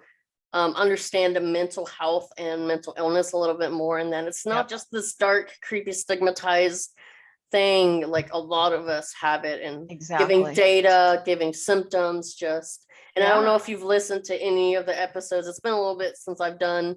understand the mental health and mental illness a little bit more, and then it's not Yep. just this dark, creepy, stigmatized thing. Like, a lot of us have it, and Exactly. giving data, giving symptoms, just. And I don't Yeah. know if you've listened to any of the episodes. It's been a little bit since I've done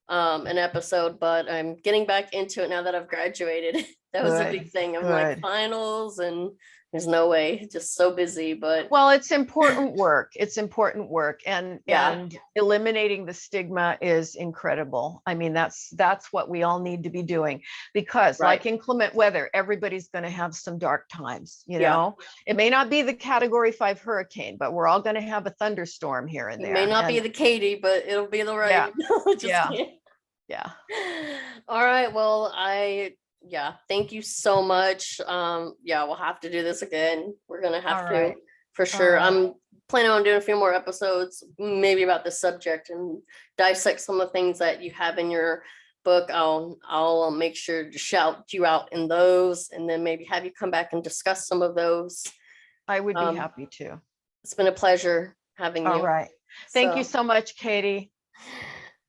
an episode, but I'm getting back into it now that I've graduated. That was a Good. big thing. I'm like, Good. finals, and there's no way, just so busy. But Well, it's important work. It's important work, and yeah, eliminating the stigma is incredible. I mean, that's what we all need to be doing, because right. like inclement weather, everybody's going to have some dark times, you Yeah. know. It may not be the Category 5 hurricane, but we're all going to have a thunderstorm here and It there. may not be the Katie, but it'll be the Yeah. rain. Just Yeah. kidding. Yeah. All right. Well, thank you so much. We'll have to do this again. We're gonna have All to, right. for sure. All right. I'm planning on doing a few more episodes, maybe about this subject, and dissect some of the things that you have in your book. I'll make sure to shout you out in those, and then maybe have you come back and discuss some of those. I would be happy to. It's been a pleasure having you. All right. Thank you so much, Katie.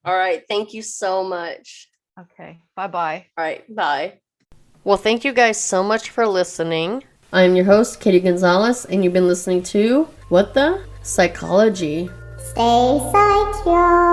All right. Thank you so much. Okay. Bye-bye. All right. Bye. Well, thank you guys so much for listening. I'm your host, Katie Gonzalez, and you've been listening to What the Psychology. Stay psycho.